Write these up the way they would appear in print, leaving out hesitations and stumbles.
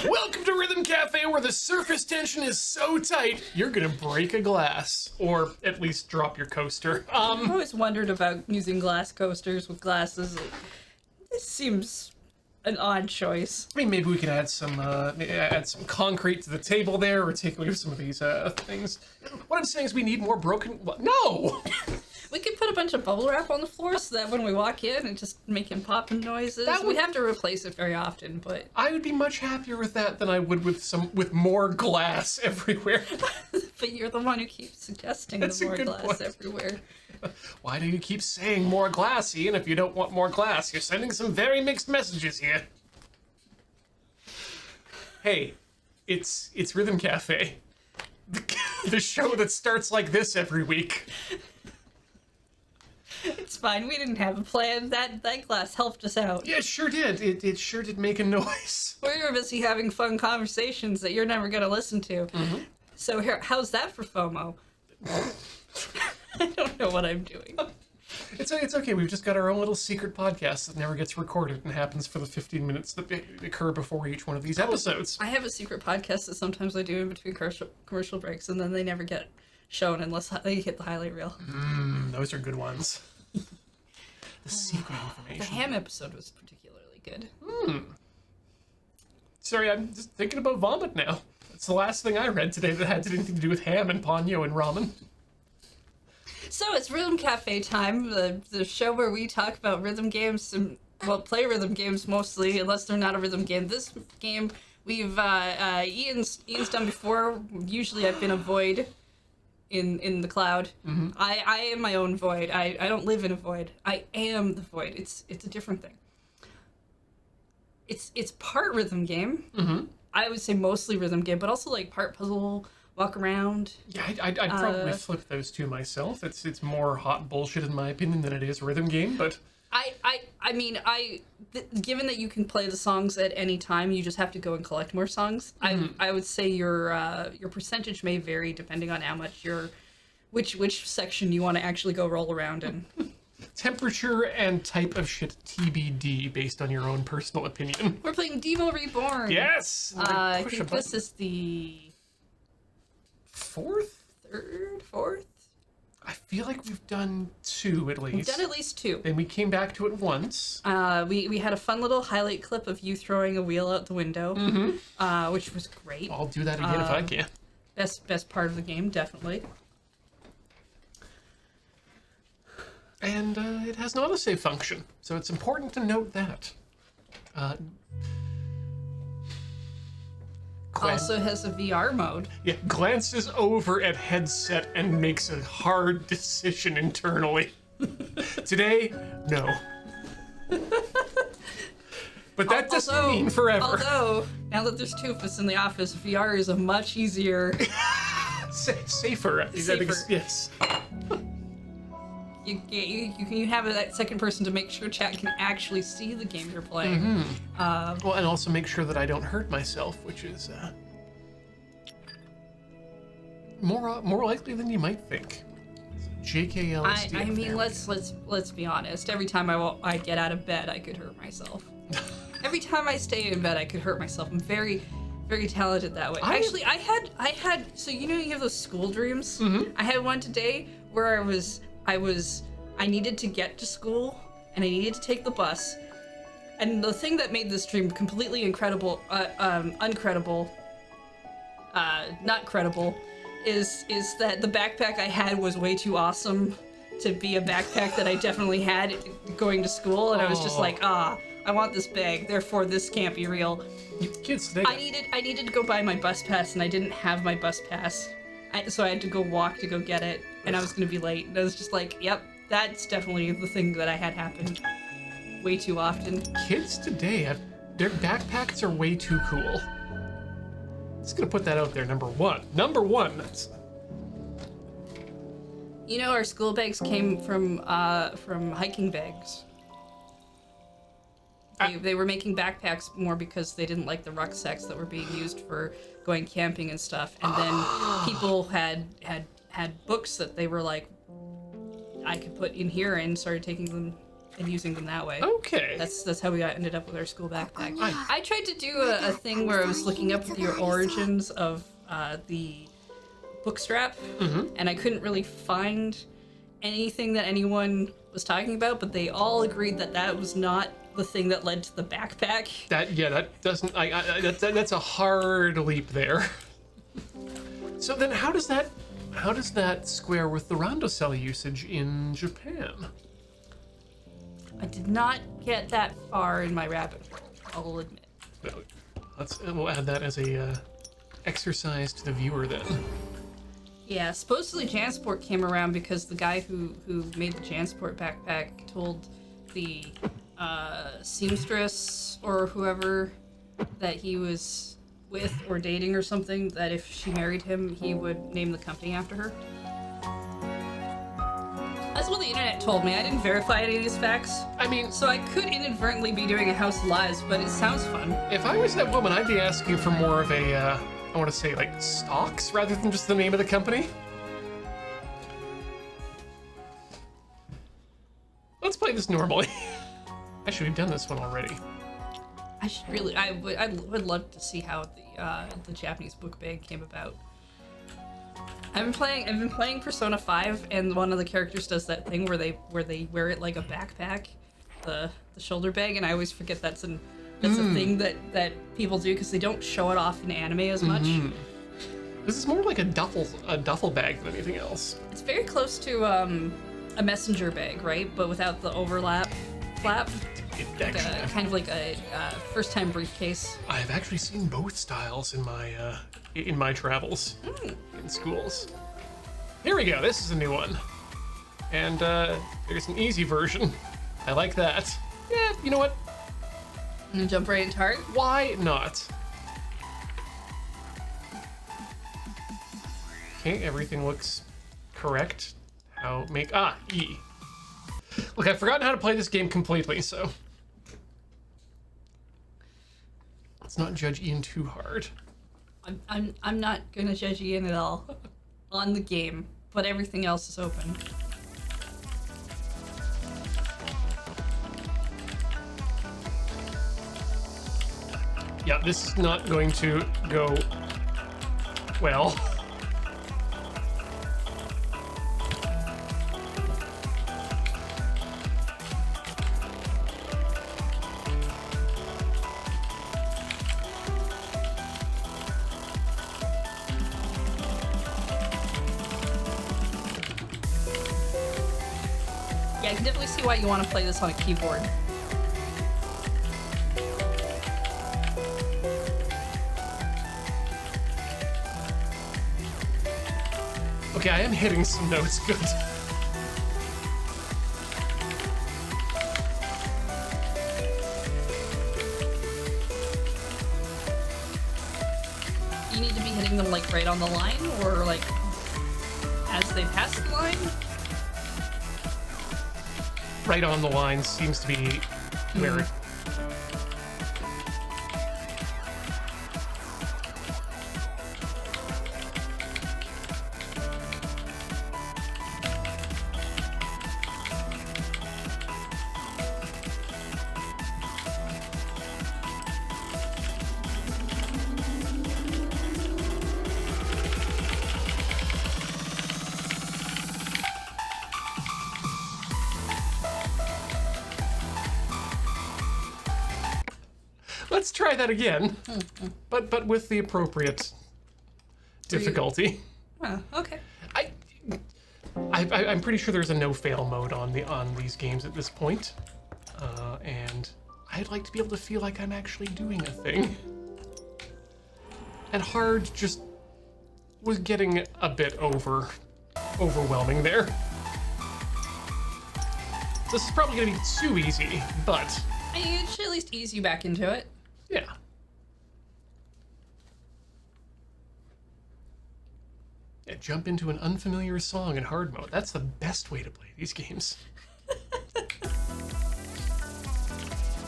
Welcome to Rhythm Cafe, where the surface tension is so tight, you're gonna break a glass. Or at least drop your coaster. I've always wondered about using glass coasters with glasses. This seems an odd choice. I mean, maybe we can add some concrete to the table there, or take away some of these things. What I'm saying is we need more broken... No! We could put a bunch of bubble wrap on the floor so that when we walk in and just making popping noises. We'd have to replace it very often, but... I would be much happier with that than I would with more glass everywhere. But you're the one who keeps suggesting That's the more a good glass point. Everywhere. Why do you keep saying more glass, Ian, if you don't want more glass? You're sending some very mixed messages here. Hey, it's Rhythm Cafe. The show that starts like this every week. It's fine, we didn't have a plan. That glass helped us out. Yeah, it sure did. It sure did make a noise. We were busy having fun conversations that you're never going to listen to. Mm-hmm. So how's that for FOMO? I don't know what I'm doing. It's okay. We've just got our own little secret podcast that never gets recorded and happens for the 15 minutes that occur before each one of these episodes. I have a secret podcast that sometimes I do in between commercial breaks, and then they never get shown unless they hit the highlight reel. Those are good ones. The secret information. The ham episode was particularly good. Sorry, I'm just thinking about vomit now. That's the last thing I read today that had anything to do with ham and ponyo and ramen. So it's Rhythm Cafe time, the show where we talk about rhythm games and, well, play rhythm games mostly, unless they're not a rhythm game. This game we've Ian's done before. Usually I've been a void in the cloud. Mm-hmm. I am my own void. I don't live in a void. I am the void. It's a different thing. It's part rhythm game. Mm-hmm. I would say mostly rhythm game, but also like part puzzle, walk around. Yeah, I'd probably flip those two myself. It's more hot bullshit in my opinion than it is rhythm game, but... I mean, given that you can play the songs at any time, you just have to go and collect more songs. Mm-hmm. I would say your percentage may vary depending on how much which section you want to actually go roll around in. Temperature and type of shit TBD based on your own personal opinion. We're playing Deemo Reborn. Yes! I think this is the... Fourth? Fourth? I feel like we've done two at least. We've done at least two. Then we came back to it once. We had a fun little highlight clip of you throwing a wheel out the window, which was great. I'll do that again if I can. Best part of the game, definitely. And it has an autosave function, so it's important to note that. Also has a VR mode. Yeah, glances over at headset and makes a hard decision internally. Today, no. But that doesn't mean forever. Although, now that there's two of us in the office, VR is a much easier... Safer. Yes. You have that second person to make sure chat can actually see the game you're playing. Well, and also make sure that I don't hurt myself, which is more likely than you might think. JKLSD. I mean, let's be honest. Every time I get out of bed, I could hurt myself. Every time I stay in bed, I could hurt myself. I'm very, very talented that way. Actually, I had. So you have those school dreams. I had one today where I needed to get to school and I needed to take the bus. And the thing that made this dream completely incredible, uncredible, not credible, is that the backpack I had was way too awesome to be a backpack that I definitely had going to school. And I was just like, I want this bag, therefore this can't be real. Kids today. I needed to go buy my bus pass and I didn't have my bus pass. So I had to go walk to go get it, and I was going to be late. And I was just like, yep, that's definitely the thing that I had happen way too often. Kids today, their backpacks are way too cool. Just going to put that out there, number one. That's... Our school bags came from hiking bags. They were making backpacks more because they didn't like the rucksacks that were being used for going camping and stuff. And then people had books that they were like, I could put in here, and started taking them and using them that way. Okay. That's how we ended up with our school backpack. Nice. I tried to do a thing where I was looking up the origins of the book strap, and I couldn't really find anything that anyone was talking about, but they all agreed that that was not the thing that led to the backpack. That doesn't. That's a hard leap there. So then, how does that square with the rondocell usage in Japan? I did not get that far in my rabbit hole, I'll admit. We'll add that as a exercise to the viewer then. Yeah, supposedly Jansport came around because the guy who made the Jansport backpack told the seamstress or whoever that he was with or dating or something, that if she married him, he would name the company after her. That's what the internet told me. I didn't verify any of these facts. I mean, So I could inadvertently be doing a House of Lies, but it sounds fun. if I was that woman, I'd be asking for more of a, I want to say like stocks rather than just the name of the company. Let's play this normally. Actually, we've done this one already. I should really. I would love to see how the Japanese book bag came about. I've been playing Persona 5, and one of the characters does that thing where they wear it like a backpack, the shoulder bag, and I always forget that's a thing that people do because they don't show it off in anime as much. This is more like a duffel bag than anything else. It's very close to a messenger bag, right? But without the overlap flap. Kind of like a first-time briefcase. I've actually seen both styles in my travels in schools. Here we go. This is a new one, and there's an easy version. I like that. Yeah, you know what? I'm gonna jump right into hard. Why not? Okay, everything looks correct. E. Look, I've forgotten how to play this game completely, so let's not judge Ian too hard. I'm not gonna judge Ian at all on the game, but everything else is open. Yeah, this is not going to go well. Yeah, I can definitely see why you want to play this on a keyboard. Okay, I am hitting some notes. Good. You need to be hitting them like right on the line, or like as they pass the line. Right on the line seems to be where it... Let's try that again, but with the appropriate difficulty. Okay. I'm pretty sure there's a no-fail mode on these games at this point, and I'd like to be able to feel like I'm actually doing a thing. And hard just was getting a bit overwhelming there. So this is probably gonna be too easy, but I mean, it should at least ease you back into it. yeah. Yeah, jump into an unfamiliar song in hard mode. That's the best way to play these games.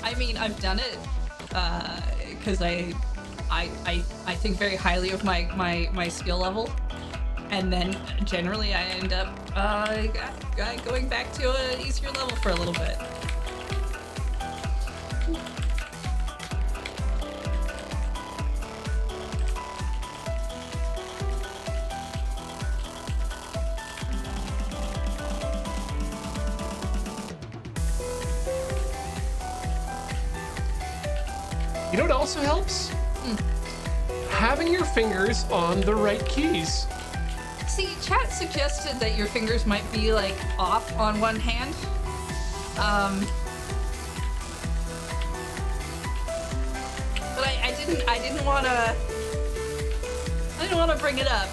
I mean, I've done it because I think very highly of my skill level, and then generally I end up going back to an easier level for a little bit. You know what also helps? Having your fingers on the right keys. See, chat suggested that your fingers might be like off on one hand. But I didn't want to bring it up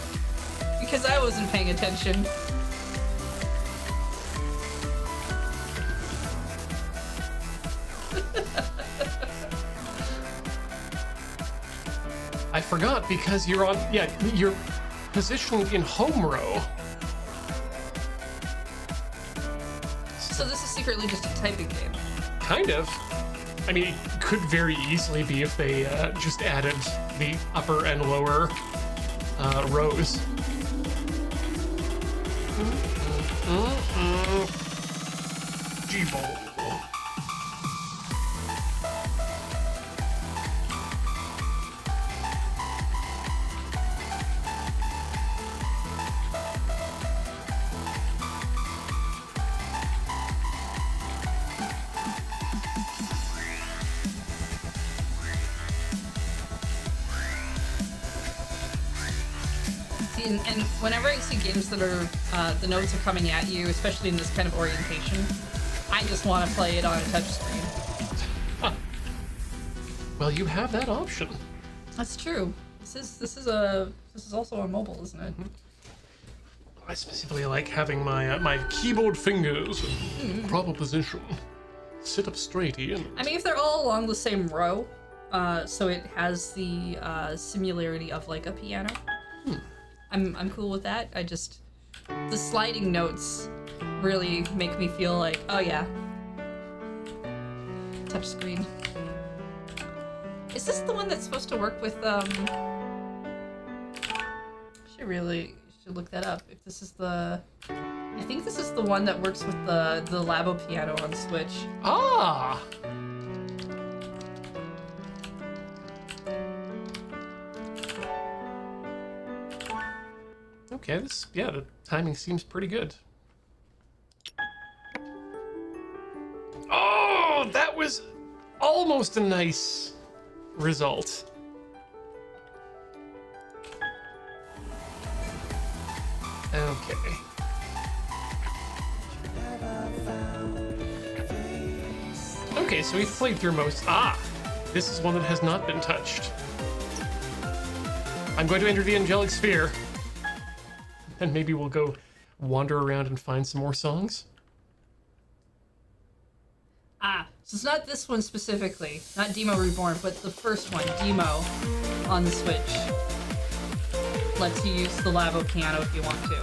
because I wasn't paying attention. I forgot because you're on, you're positioned in home row. So this is secretly just a typing game. Kind of. I mean, it could very easily be if they just added the upper and lower rows. G-ball. And whenever I see games that are, the notes are coming at you, especially in this kind of orientation, I just want to play it on a touchscreen. Huh. Well, you have that option. That's true. This is also on mobile, isn't it? I specifically like having my my keyboard fingers in proper position. Sit up straight, Ian. I mean, if they're all along the same row, so it has the similarity of like a piano. I'm cool with that. The sliding notes really make me feel like, oh yeah, touchscreen. Is this the one that's supposed to work with, should look that up. If this is I think this is the one that works with the Labo piano on Switch. Ah! Okay, the timing seems pretty good. Oh, that was almost a nice result. Okay. Okay, so we've played through most. This is one that has not been touched. I'm going to enter the angelic sphere. And maybe we'll go wander around and find some more songs. So it's not this one specifically, not Deemo Reborn, but the first one, Deemo, on the Switch. Lets you use the Labo piano if you want to.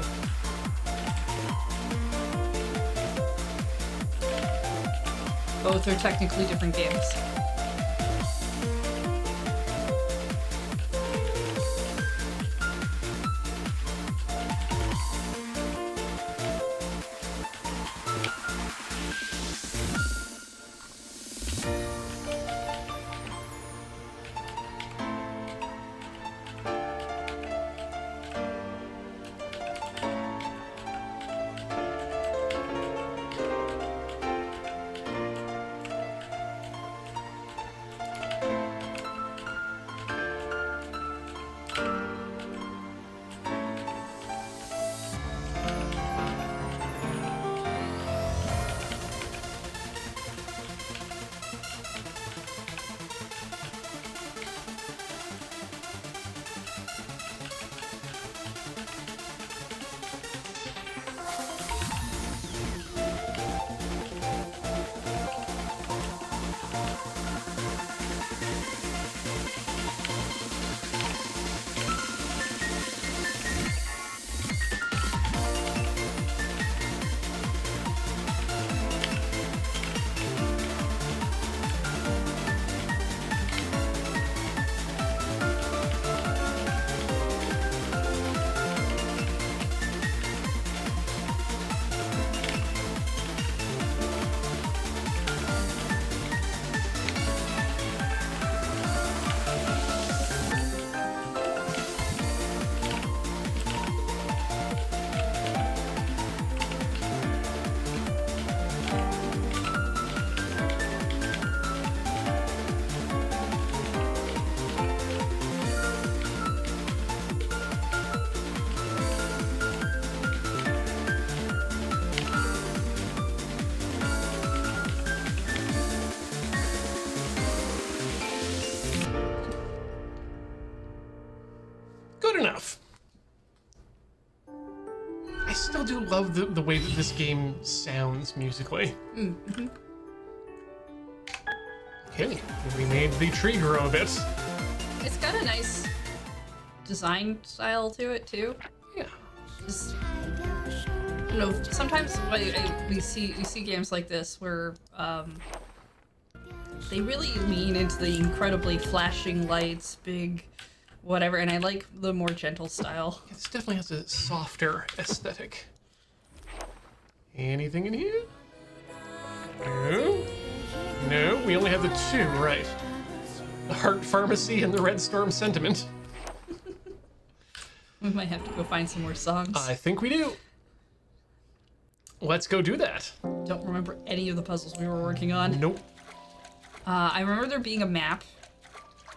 Both are technically different games. enough. I still do love the way that this game sounds musically. Mm-hmm. Okay, we made the tree grow a bit. It's got a nice design style to it too. Yeah. Just, you know, sometimes we see games like this where they really lean into the incredibly flashing lights, big whatever, and I like the more gentle style. This definitely has a softer aesthetic. Anything in here? No. No, we only have the two, right? The Heart Pharmacy and the Red Storm Sentiment. We might have to go find some more songs. I think we do. Let's go do that. Don't remember any of the puzzles we were working on. Nope. I remember there being a map,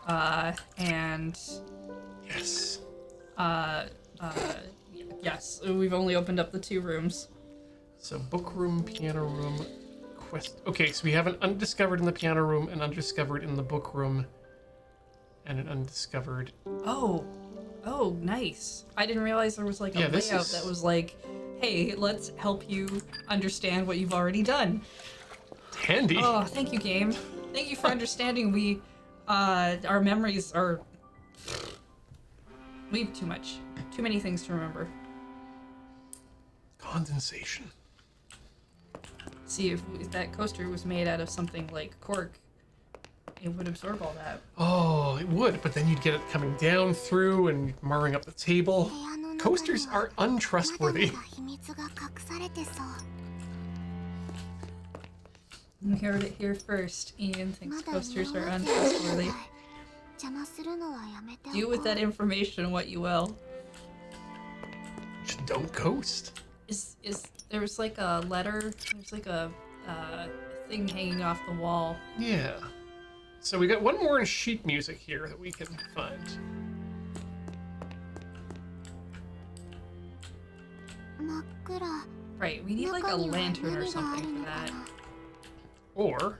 and Yes. yes, we've only opened up the 2 rooms. So book room, piano room, quest. Okay, so we have an undiscovered in the piano room, an undiscovered in the book room, and an undiscovered. Oh, nice. I didn't realize there was like a Yeah, layout that was like, hey, let's help you understand what you've already done. Handy. Oh, thank you, game. Thank you for understanding. Our memories are. We have too many things to remember. Condensation. See, if that coaster was made out of something like cork, it would absorb all that. Oh, it would, but then you'd get it coming down through and marring up the table. Coasters are untrustworthy. You heard it here first. Ian thinks coasters are untrustworthy. Do with that information what you will. Just don't coast. Is there was like a letter? There's like a thing hanging off the wall. Yeah. So we got one more sheet music here that we can find. Right, we need like a lantern or something for that. Or,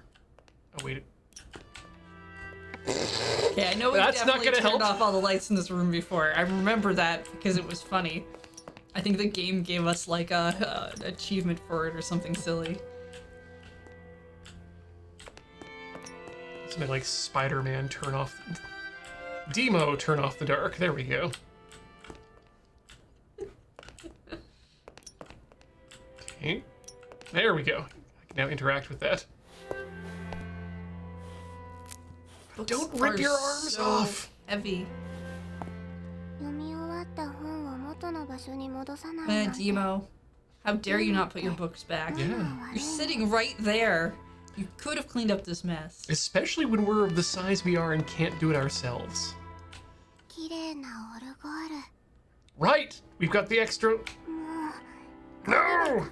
oh wait. Yeah, I know we That's not definitely gonna turned help. off all the lights in this room before. I remember that because it was funny. I think the game gave us like a achievement for it or something silly. Something like Spider-Man turn off. Deemo turn off the dark. There we go. Okay. There we go. I can now interact with that. Books Don't rip are your arms so off. Heavy. Deemo, how dare you not put your books back? Yeah. You're sitting right there. You could have cleaned up this mess. Especially when we're the size we are and can't do it ourselves. Right! We've got the extra... No!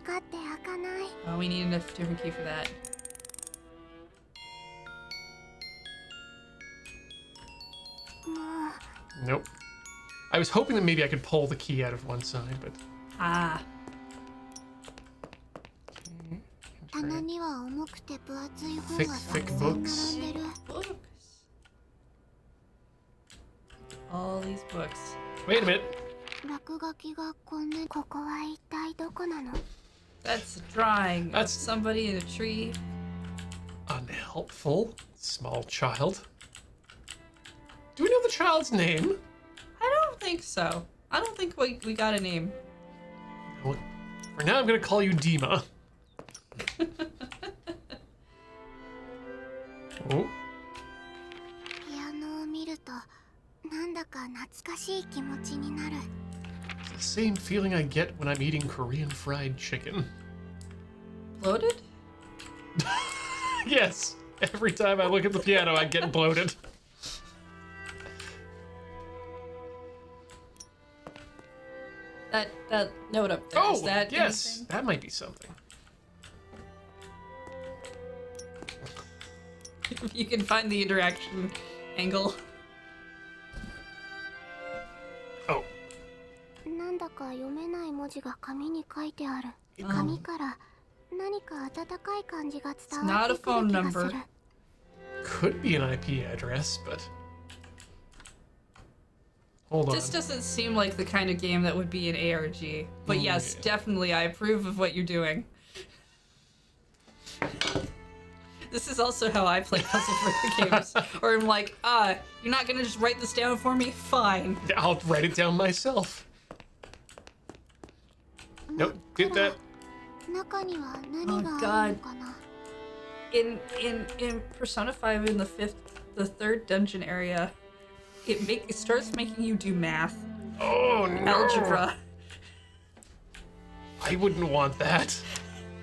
Oh, we need a different key for that. Nope. I was hoping that maybe I could pull the key out of one side, but... Ah. Thick books. Books. All these books. Wait a minute. That's a drawing That's- of somebody in a tree. Unhelpful. Small child. Do we know the child's name? I don't think so. I don't think we got a name. Well, for now, I'm gonna call you Deema. Oh. It's the same feeling I get when I'm eating Korean fried chicken. Loaded? Yes. Every time I look at the piano, I get bloated. That note up there, is Oh, that yes. anything? That might be something. You can find the interaction angle. Oh. It's not a phone number. Could be an IP address, but... Hold on. This doesn't seem like the kind of game that would be an ARG. But yes, yeah. definitely, I approve of what you're doing. This is also how I play puzzle for the games. Or I'm like, you're not gonna just write this down for me? Fine. I'll write it down myself. Nope, did that. Oh god. In Persona 5 in the third dungeon area, it starts making you do math. Oh no. Algebra. I wouldn't want that.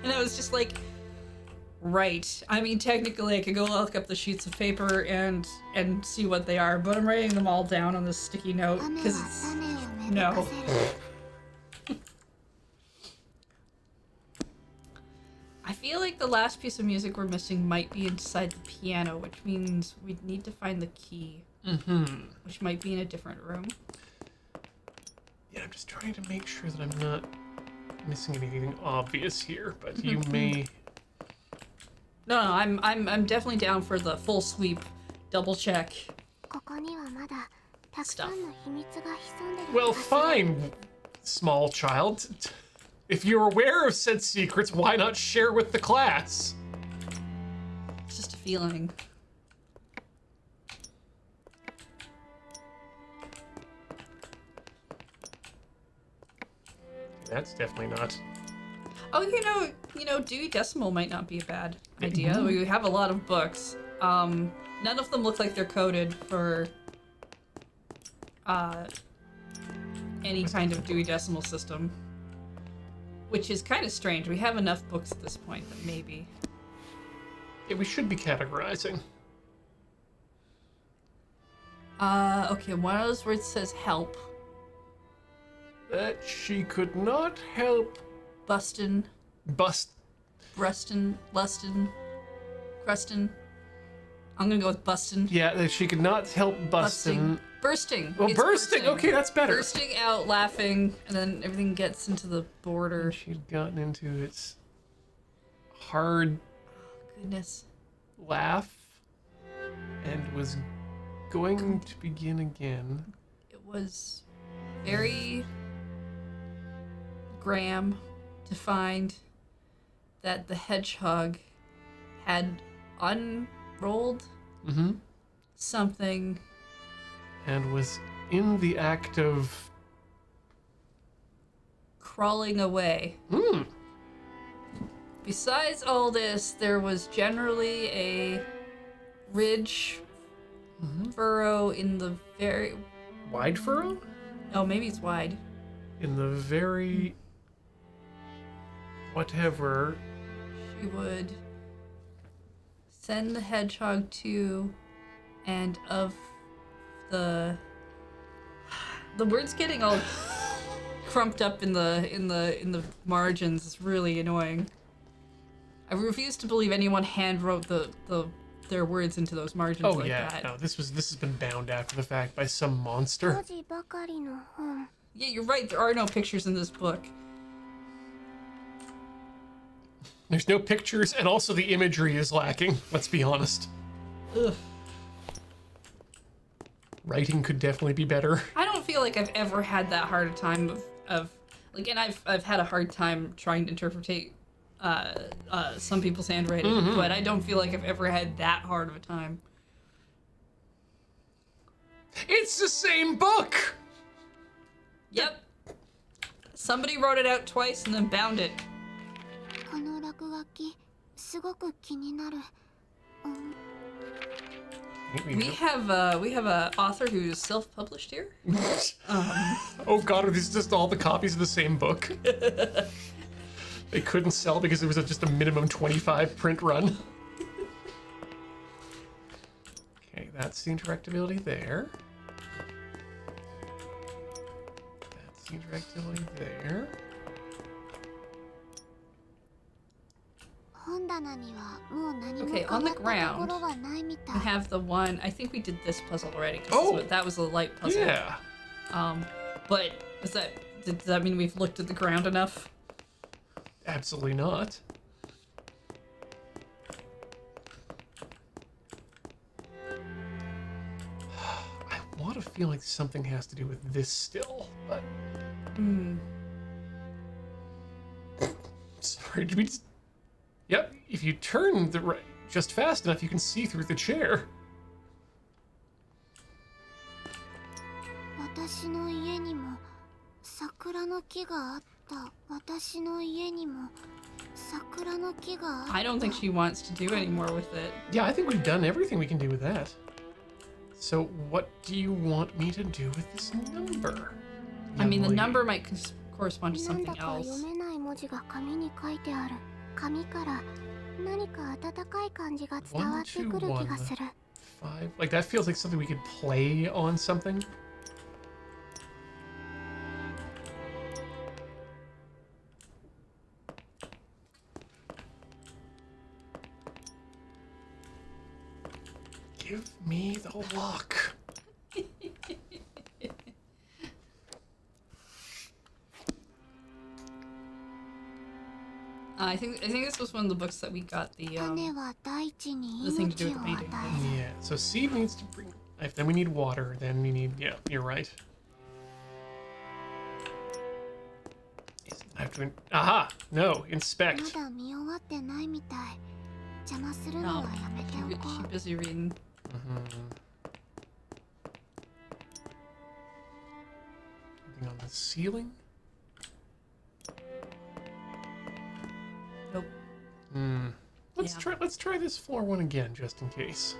And I was just like, right. I mean, technically I could go look up the sheets of paper and see what they are, but I'm writing them all down on this sticky note because it's no. I feel like the last piece of music we're missing might be inside the piano, which means we'd need to find the key. Which might be in a different room. Yeah, I'm just trying to make sure that I'm not missing anything obvious here, but you may. No, I'm definitely down for the full sweep, double check stuff. Well, fine, small child. If you're aware of said secrets, why not share with the class? It's just a feeling. That's definitely not. Oh, you know, Dewey Decimal might not be a bad idea. We have a lot of books. None of them look like they're coded for any kind of Dewey Decimal system, which is kind of strange. We have enough books at this point that maybe. Yeah, we should be categorizing. Okay, one of those words says help. That she could not help. Bustin'. Bustin'. Lustin. Crustin'. I'm gonna go with bustin'. Yeah, that she could not help bustin'. Bursting. Oh, It's bursting. Okay, that's better. Bursting out, laughing, and then everything gets into the border. She'd gotten into its hard Goodness. laugh and was going to begin again. It was very Graham to find that the hedgehog had unrolled something And was in the act of crawling away. Besides all this, there was generally a ridge furrow in the very... wide furrow? Oh, maybe it's wide. In the very... whatever. She would send the hedgehog to and of the word's getting all crumped up in the margins. Is really annoying. I refuse to believe anyone hand wrote their words into those margins like that. No, this has been bound after the fact by some monster. Yeah, you're right. There are no pictures in this book. There's no pictures, and also the imagery is lacking. Let's be honest. Ugh. Writing could definitely be better. I don't feel like I've ever had that hard a time of like, and I've had a hard time trying to interpret some people's handwriting, but I don't feel like I've ever had that hard of a time. It's the same book! Yep. Somebody wrote it out twice and then bound it. We have a author who's self-published here. Oh god, are these just all the copies of the same book? They couldn't sell because it was just a minimum 25 print run. Okay, that's the interactability there. That's the interactability there. Okay, on the ground, we have the one. I think we did this puzzle already. That was a light puzzle. Yeah. But does that mean we've looked at the ground enough? Absolutely not. I want to feel like something has to do with this still, but... Sorry, did we just... Yep, if you turn the right just fast enough, you can see through the chair. 私の家にも桜の木があった。私の家にも桜の木があった。 I don't think she wants to do any more with it. Yeah, I think we've done everything we can do with that. So what do you want me to do with this number? I mean, the Young number lady? might correspond to なん something だか else. 読めない文字が紙に書いてある。紙から何か温かい感じが伝わってくる気がする。 5. Like, that feels like something we could play on something. Give me the lock. I think this was one of the books that we got the 種は大地に the thing to do 命 with を the 与 painting. え Yeah, so seed needs to bring... Then we need water, then we need... Yeah, you're right. I have to... Aha! No, る。 inspect. まだ見終わってないみたい。邪魔するの No, はやめておこ she's う。 busy reading. Anything on the ceiling? Nope. Let's try this floor one again, just in case.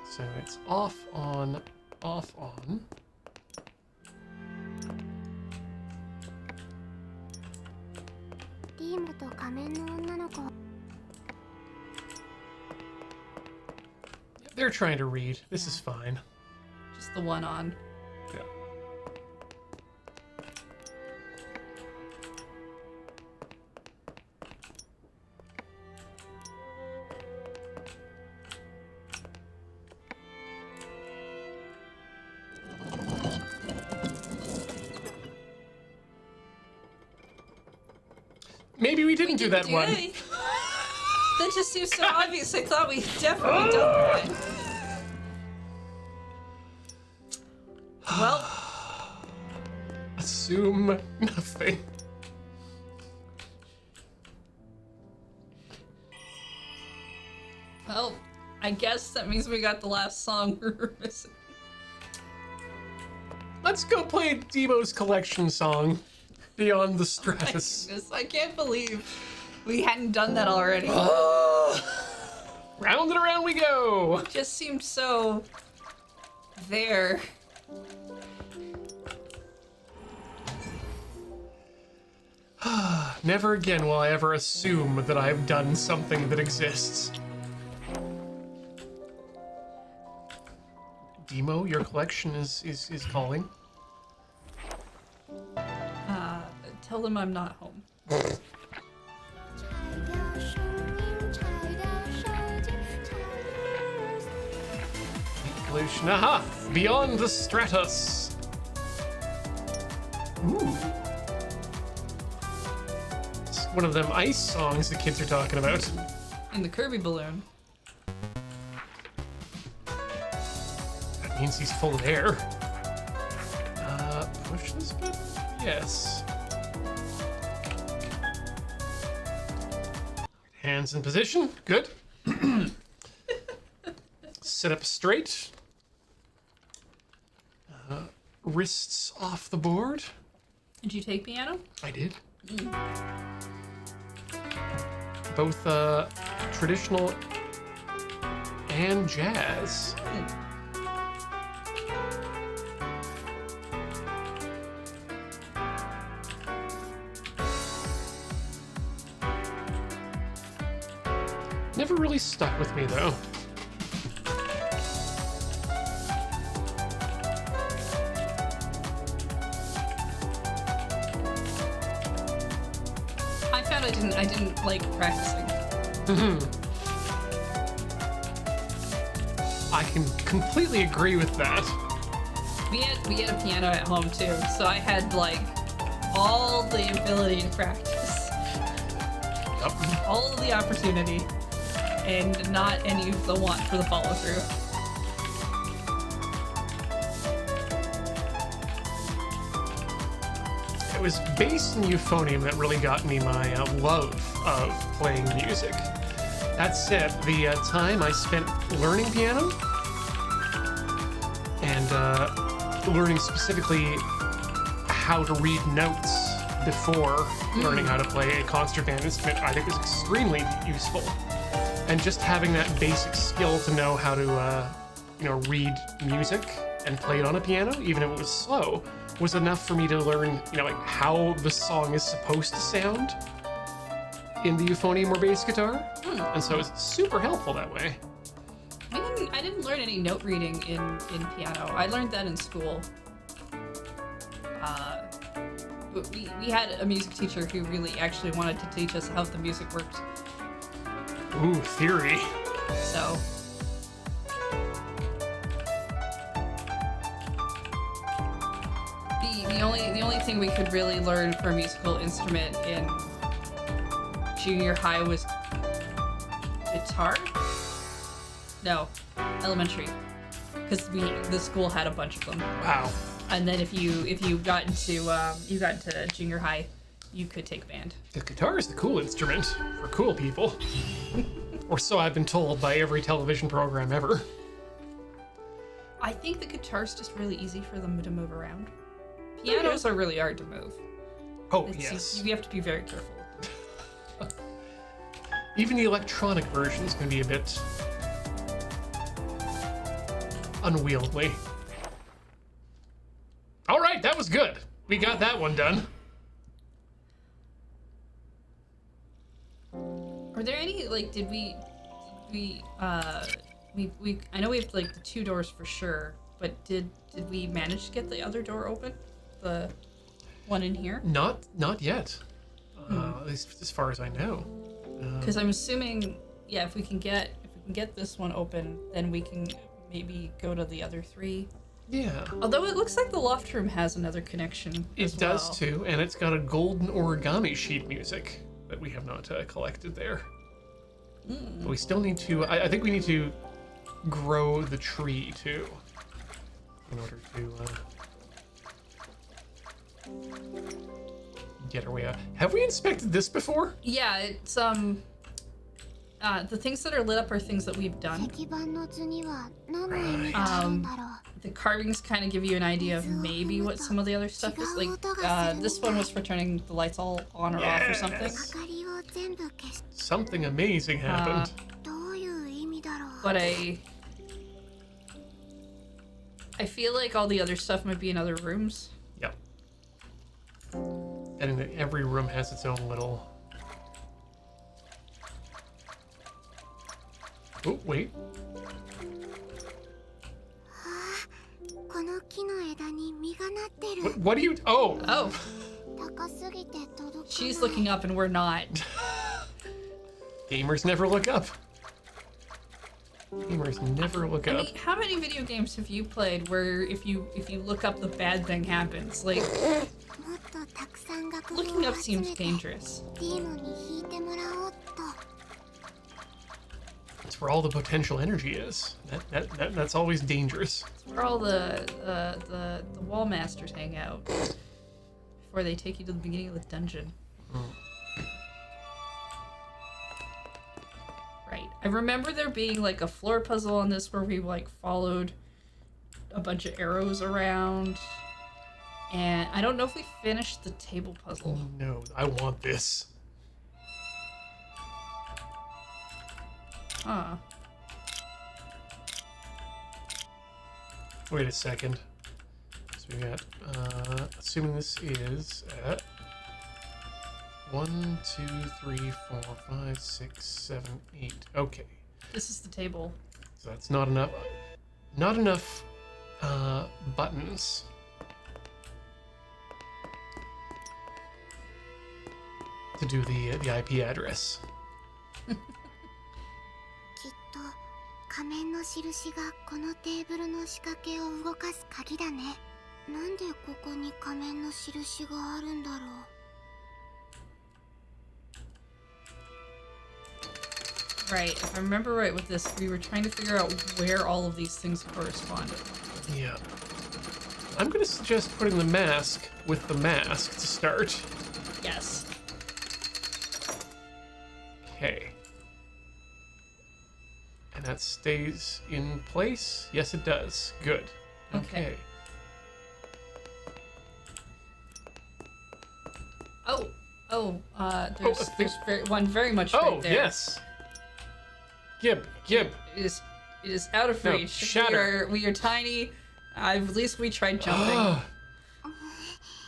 So it's off, on, off, on. Deemo と仮面の女の子。 They're trying to read. This is fine. Just the one on. Yeah. Maybe we didn't do that one. That just seems so obvious. I thought we definitely done that. Well, Assume nothing. well, I guess that means we got the last song we were missing. Let's go play Deemo's collection song, Beyond the Stratus. Goodness, I can't believe we hadn't done that already. Round and around we go. It just seemed so there. Never again will I ever assume that I've done something that exists. Deemo, your collection is calling. Tell them I'm not home. Pollution. Aha! Beyond the Stratus. Ooh. It's one of them ice songs the kids are talking about. In the Kirby balloon. That means he's full of air. Push this button? Yes. Hands in position. Good. Sit up straight. Wrists off the board. Did you take piano? I did. Both traditional and jazz. Never really stuck with me though. I found I didn't like practicing. I can completely agree with that. We had a piano at home too, so I had like all the ability to practice, Yep. all of the opportunity, and not any of the want for the follow through. was bass and euphonium that really got me my love of playing music. That said, the time I spent learning piano and learning specifically how to read notes before learning how to play a concert band instrument, I think was extremely useful. And just having that basic skill to know how to, read music and play it on a piano, even if it was slow, was enough for me to learn, how the song is supposed to sound in the euphonium or bass guitar. And so it's super helpful that way. I didn't learn any note reading in piano. I learned that in school. But we had a music teacher who really actually wanted to teach us how the music worked. Ooh, theory. So. The only thing we could really learn for a musical instrument in junior high was guitar? No, elementary. Because the school had a bunch of them. Wow. And then if you got into junior high, you could take band. The guitar is the cool instrument for cool people. Or so I've been told by every television program ever. I think the guitar's just really easy for them to move around. Pianos are really hard to move. Oh, yes. You have to be very careful. Even the electronic versions can be a bit unwieldy. All right, that was good. We got that one done. Are there any, did we I know we have, the 2 doors for sure, but did we manage to get the other door open? The one in here? Not yet. At least as far as I know. Because I'm assuming, if we can get this one open, then we can maybe go to the other 3. Yeah. Although it looks like the loft room has another connection. It does too, and it's got a golden origami sheet music that we have not collected there. But we still need to. I think we need to grow the tree too, in order to get our way out. Have we inspected this before? Yeah, it's the things that are lit up are things that we've done. The carvings kind of give you an idea of maybe what some of the other stuff is. This one was for turning the lights all on or off or something. Something amazing happened. But I feel like all the other stuff might be in other rooms. Yep. And every room has its own little... Oh, wait. What are you... Oh! She's looking up and we're not. Gamers never look up. Gamers never look up. I mean, how many video games have you played where if you look up, the bad thing happens? Looking up seems dangerous. That's where all the potential energy is. That's always dangerous. It's where all the wall masters hang out before they take you to the beginning of the dungeon. Right. I remember there being a floor puzzle on this where we followed a bunch of arrows around. And I don't know if we finished the table puzzle. No, I want this. Huh. Wait a second. So we got, assuming this is at 1, 2, 3, 4, 5, 6, 7, 8. Okay. This is the table. So that's not enough. Not enough buttons. To do the IP address. きっと仮面の印がこのテーブルの仕掛けを動かす鍵だね。なんでここに仮面の印があるんだろう。Right, if I remember right with this, we were trying to figure out where all of these things corresponded. Yeah. I'm gonna suggest putting the mask with the mask to start. Yes. Okay. And that stays in place? Yes, it does. Good. Okay. There's one very much right there. Yes. Gib. It is out of No, reach. shatter. We are tiny. At least we tried jumping.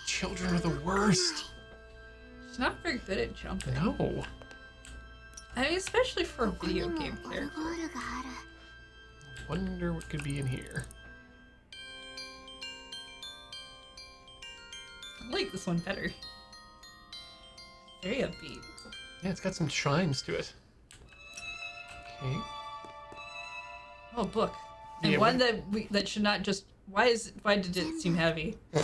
Children are the worst. She's not very good at jumping. No. I mean, especially for a video game character. Wonder what could be in here. I like this one better. Very upbeat. Yeah, it's got some chimes to it. Okay. Oh, book. And Yeah, one that should not just. Why did it seem heavy? Oh,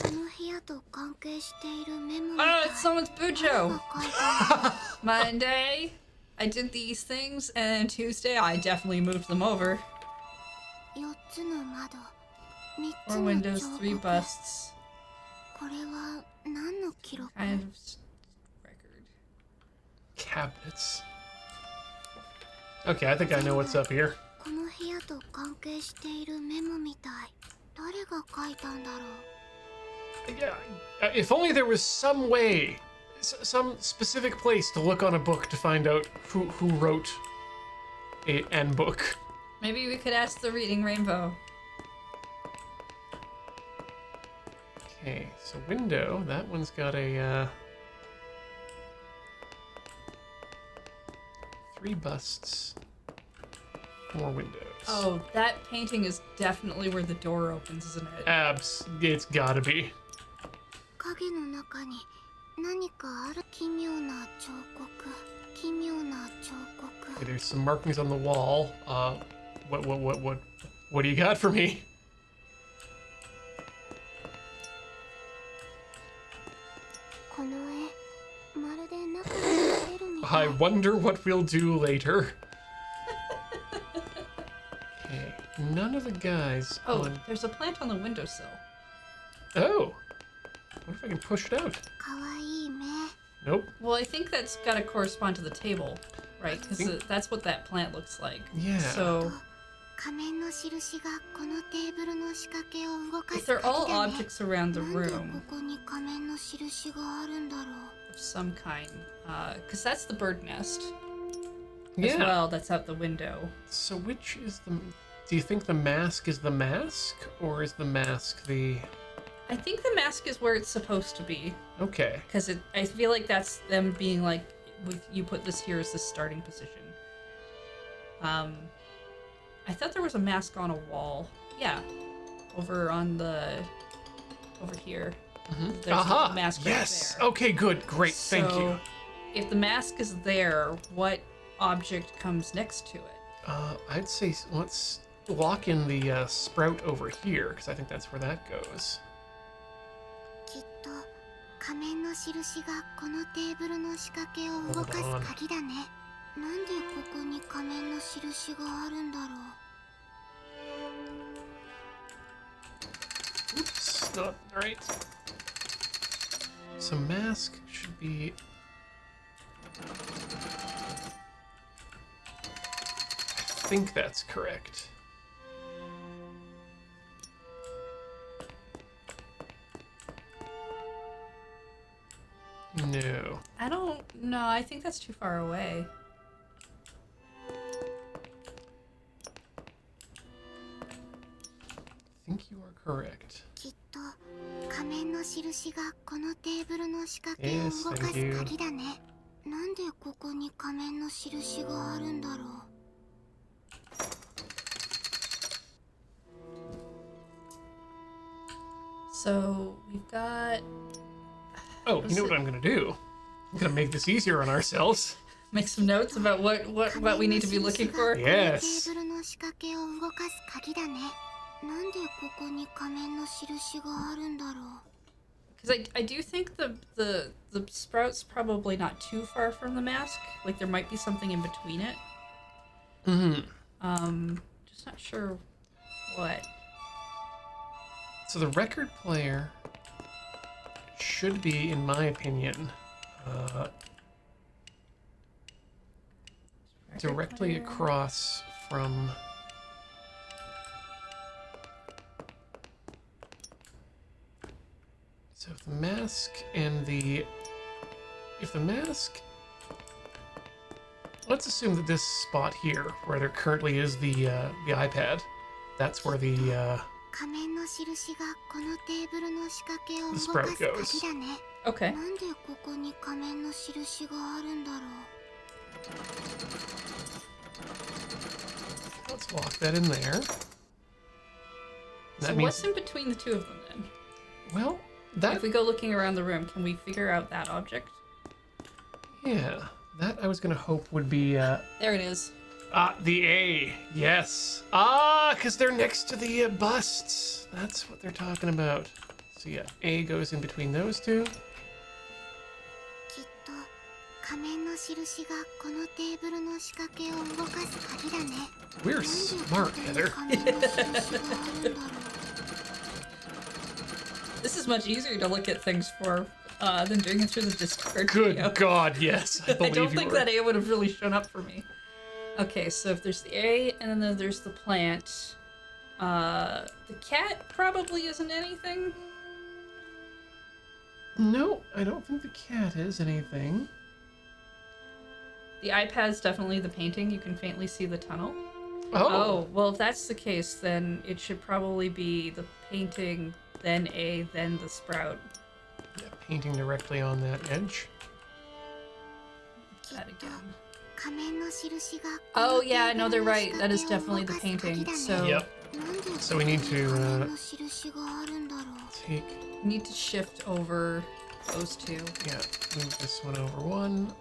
it's someone's Bujo. Monday, I did these things, and Tuesday, I definitely moved them over. 4 windows, 3 busts. これは何の記録? Kind of record. Cabinets. Okay, I think I know what's up here. この部屋と関係しているメモみたい。誰が書いたんだろう? Yeah, if only there was some way, some specific place to look on a book to find out who wrote an book. Maybe we could ask the Reading Rainbow. Okay, so window, that one's got a 3 busts, 4 windows. Oh, that painting is definitely where the door opens, isn't it? It's gotta be. 影の中に何かある。奇妙な彫刻。奇妙な彫刻。 Okay, there's some markings on the wall. What do you got for me? この絵、まるで中に入れるみたい。 I wonder what we'll do later. Okay, none of the guys. Oh, there's a plant on the windowsill. Oh, what if I can push it out? かわいい目。 Nope. Well, I think that's got to correspond to the table, right? Because that's what that plant looks like. Yeah. So 仮面の印がこのテーブルの仕掛けを動か if す they're all 鍵だね。 objects around the なんで room ここに仮面の印があるんだろう。 of some kind, because that's the bird nest as Yeah. well. That's out the window. So which is the? Do you think the mask is the mask, or is the mask the? I think the mask is where it's supposed to be, Okay. because I feel like that's them being like, you put this here as the starting position. I thought there was a mask on a wall. Yeah, over here. There's Aha! a mask Yes. right there. Okay. Good. Great. Thank you. So, if the mask is there, what object comes next to it? I'd say let's lock in the sprout over here because I think that's where that goes. きっと仮面の印がこのテーブルの仕掛けを動かす鍵だね。なんでここに仮面の印があるんだろう。 Oops. Not right. So mask should be. I think that's correct. No. I don't know. I think that's too far away. I think you are correct. きっと仮面の印がこのテーブルの仕掛けを動かす鍵だね。なんでここに仮面の印があるんだろう。 So we've got. Oh, you know what I'm gonna do? I'm gonna make this easier on ourselves. Make some notes about what we need to be looking for. Yes. テーブルの仕掛けを動かす鍵だね。なんでここに仮面の印があるんだろう。 Because I do think the sprout's probably not too far from the mask. Like there might be something in between it. Mm-hmm. Just not sure what. So the record player should be, in my opinion, directly across from... So if the mask and the... If the mask... Let's assume that this spot here, where there currently is the iPad, that's where the 仮面の印がこのテーブルの仕掛けを動 The か sprout す goes. 鍵だね。 Okay. なんでここに仮面の印があるんだろう。 Let's lock that in there. So That what's means, in between the two of them then? well, that, If we go looking around the room, can we figure out that object? yeah, that I was gonna hope would be, There it is. the A, yes. Because they're next to the busts. That's what they're talking about. So yeah, A goes in between those two. きっと仮面の印がこのテーブルの仕掛けを動かす鍵だね。 We're なんで smart, ここに Heather. 仮面の印があるんだろう。 This is much easier to look at things for than doing it through the Discord. Good video. God, yes. I I believe don't you think were. that A would have really shown up for me. Okay, so if there's the A and then there's the plant, the cat probably isn't anything. No, I don't think the cat is anything. The iPad's definitely the painting. You can faintly see the tunnel. Oh. Well, if that's the case, then it should probably be the painting, then A, then the sprout. Yeah, painting directly on that edge. That again. 仮面の印が Oh yeah, no, they're right. That is definitely the painting. So Yep. なんで So we need 仮 to 面の印があるんだろう。 take, we need to shift over those two. yeah, move this one over one.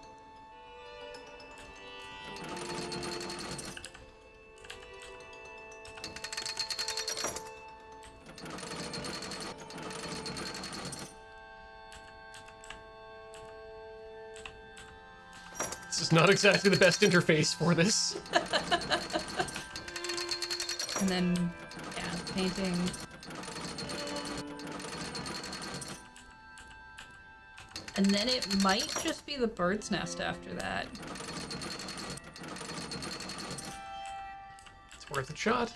This is not exactly the best interface for this. And then, yeah, painting. And then it might just be the bird's nest after that. It's worth a shot.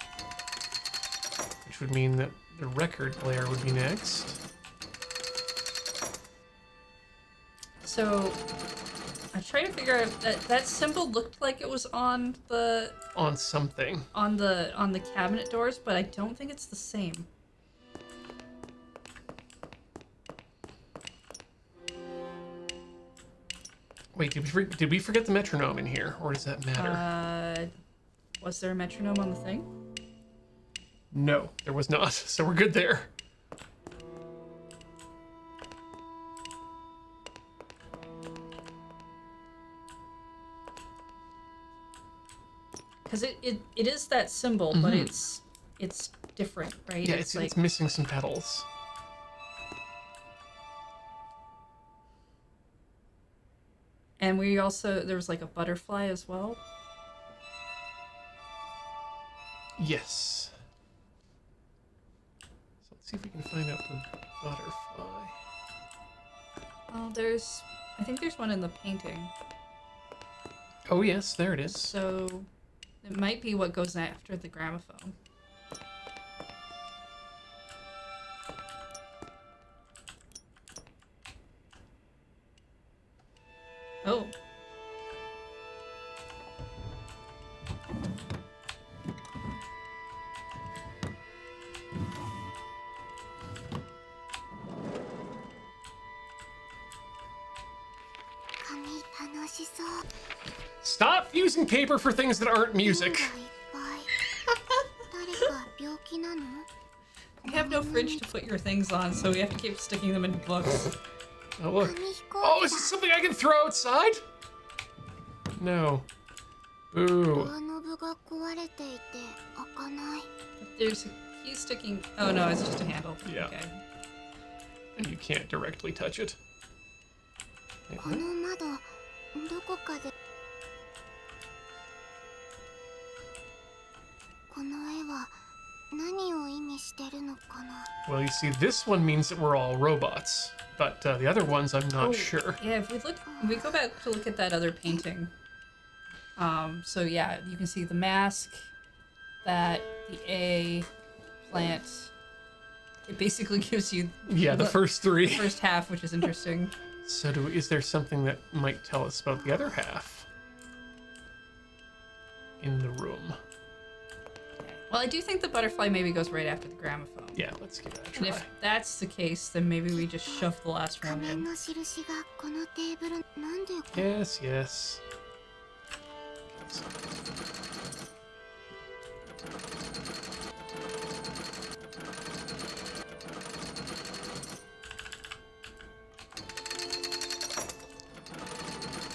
Which would mean that the record player would be next. So, I'm trying to figure out that symbol looked like it was on the On something. on the cabinet doors, but I don't think it's the same. Wait, did we forget the metronome in here, or does that matter? Was there a metronome on the thing? No, there was not. So we're good there. Because it is that symbol, but it's different, right? Yeah, it's missing some petals. And we also there was like a butterfly as well. Yes. So let's see if we can find out the butterfly. Oh, I think there's one in the painting. Oh yes, there it is. So it might be what goes after the gramophone. Oh. Stop using paper for things that aren't music. We have no fridge to put your things on, so we have to keep sticking them into books. Oh look. Oh, is this something I can throw outside? No. Boo. There's a key sticking. Oh no, it's just a handle. Yeah. Okay. And you can't directly touch it. Wait, こ what? の窓どこかでこの絵は何を意味してるのかな。 Well, you see, this one means that we're all robots, but the other ones, I'm not sure. Yeah, if we go back to look at that other painting. So yeah, you can see the mask, that, the A, plant. It basically gives you The first three. the first half, which is interesting. So is there something that might tell us about the other half in the room? Well, I do think the butterfly maybe goes right after the gramophone. Yeah, let's give that a And try. if that's the case, then maybe we just shove the last one 仮面 in. の印がこのテーブルなんで Yes, yes.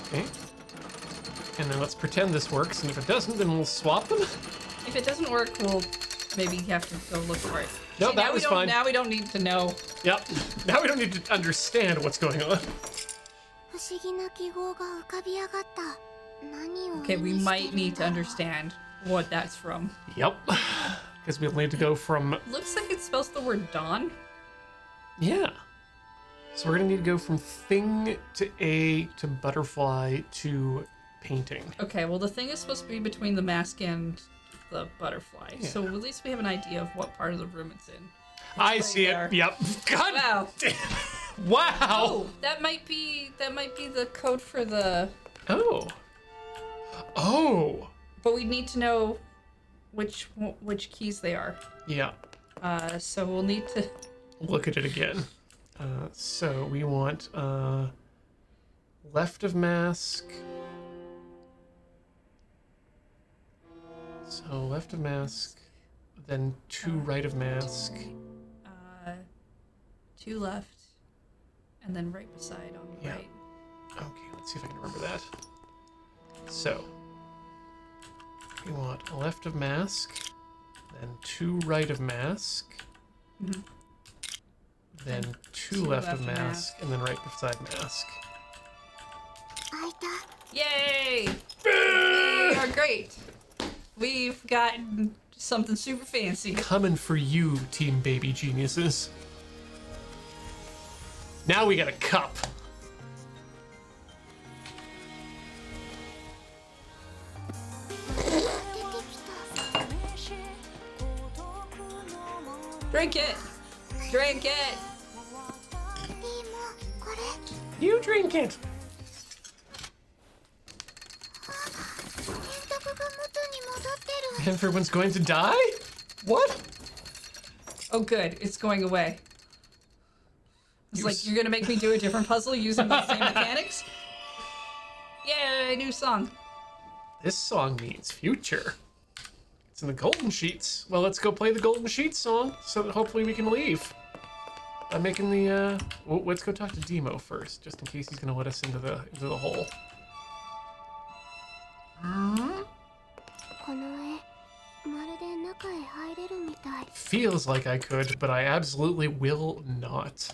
Okay. And then let's pretend this works, and if it doesn't, then we'll swap them. If it doesn't work, we'll maybe have to go look for it. No, See, that now was we don't, fine. Now we don't need to know. Yep. Now we don't need to understand what's going on. 不思議な記号が浮かび上がった何を Okay, 意 we 味して might る need ん to だろう understand what that's from. Yep. Because we'll need to go from... Looks like it spells the word dawn. Yeah. So we're gonna need to go from thing to A to butterfly to painting. Okay, well the thing is supposed to be between the mask and the butterfly. Yeah. So at least we have an idea of what part of the room it's in. I right see there. it. Yep. God. Wow. damn. Wow. Oh, that might be the code for the. Oh. Oh. But we need to know which keys they are. Yeah. So we'll need to. Look at it again. So we want left of mask. So left of mask, then two right of mask. 2 left, and then right beside on the Yeah. right. Okay, let's see if I can remember that. So we want left of mask, then 2 right of mask, Mhm. then 2 2 left of mask, and then right beside mask. 開いた Yay! We are great. We've gotten something super fancy. Coming for you, Team Baby Geniuses. Now we got a cup. Drink it! Drink it! でもこれ You drink it. 電卓が元に戻ってる Everyone's going to die? What? Oh, good. It's going away. It's You like, s- you're gonna make me do a different puzzle using the same mechanics? Yay, new song. This song means future. It's in the Golden Sheets. Well, let's go play the Golden Sheets song so that hopefully we can leave. I'm making the, well, let's go talk to Deemo first, just in case he's gonna let us into the hole. この絵まるで中へ入れるみたい Feels like I could, but I absolutely will not.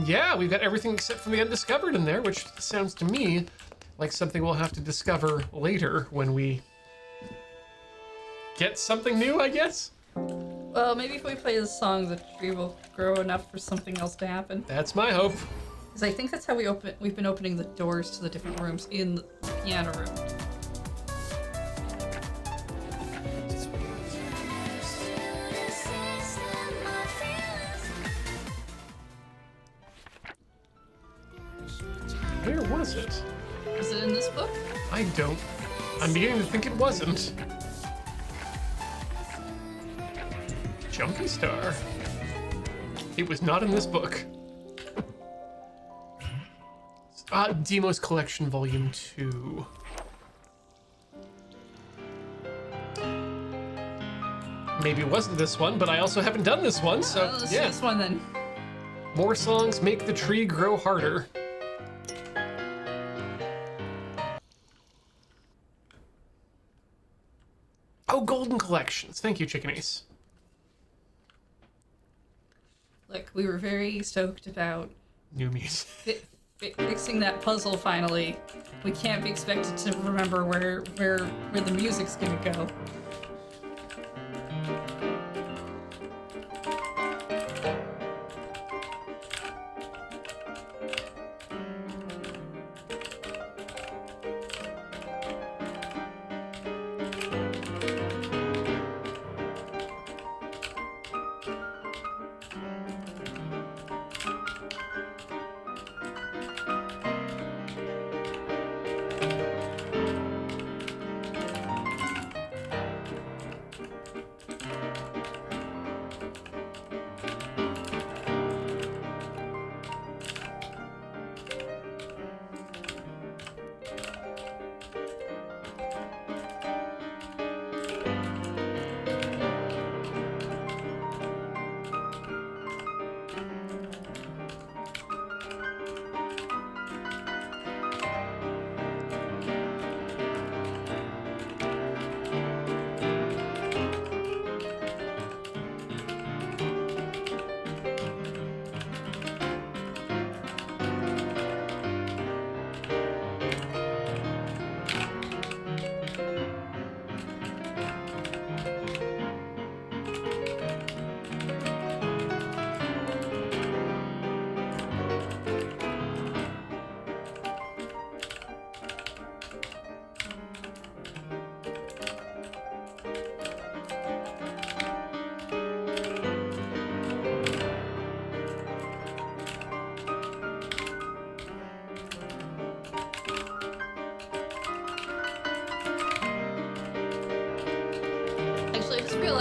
Yeah, we've got everything except for the undiscovered in there, which sounds to me like something we'll have to discover later when we get something new, I guess? Well, maybe if we play this song, the tree will grow enough for something else to happen. That's my hope. Because I think that's how we've been opening the doors to the different rooms in the piano room. Where was it? Is it in this book? I don't. I'm beginning to think it wasn't. Jumpy Star. It was not in this book. Deemo's Collection Volume 2. Maybe it wasn't this one, but I also haven't done this one, so Let's do yeah. this one then. More songs make the tree grow harder. Oh, Golden Collections. Thank you, Chicken Ace. Look, we were very stoked about New music. fixing that puzzle finally. We can't be expected to remember where the music's gonna go.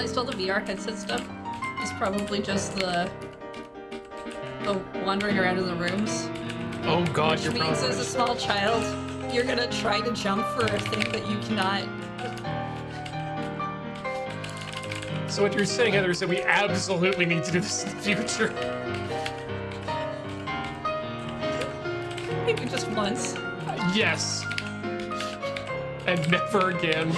realized all the VR headset stuff is probably just the wandering around in the rooms. Oh God, Which you're means probably as a right. small child, you're gonna try to jump for a thing that you cannot. So what you're saying, Heather, is that we absolutely need to do this in the future. Maybe just once. Yes. And never again.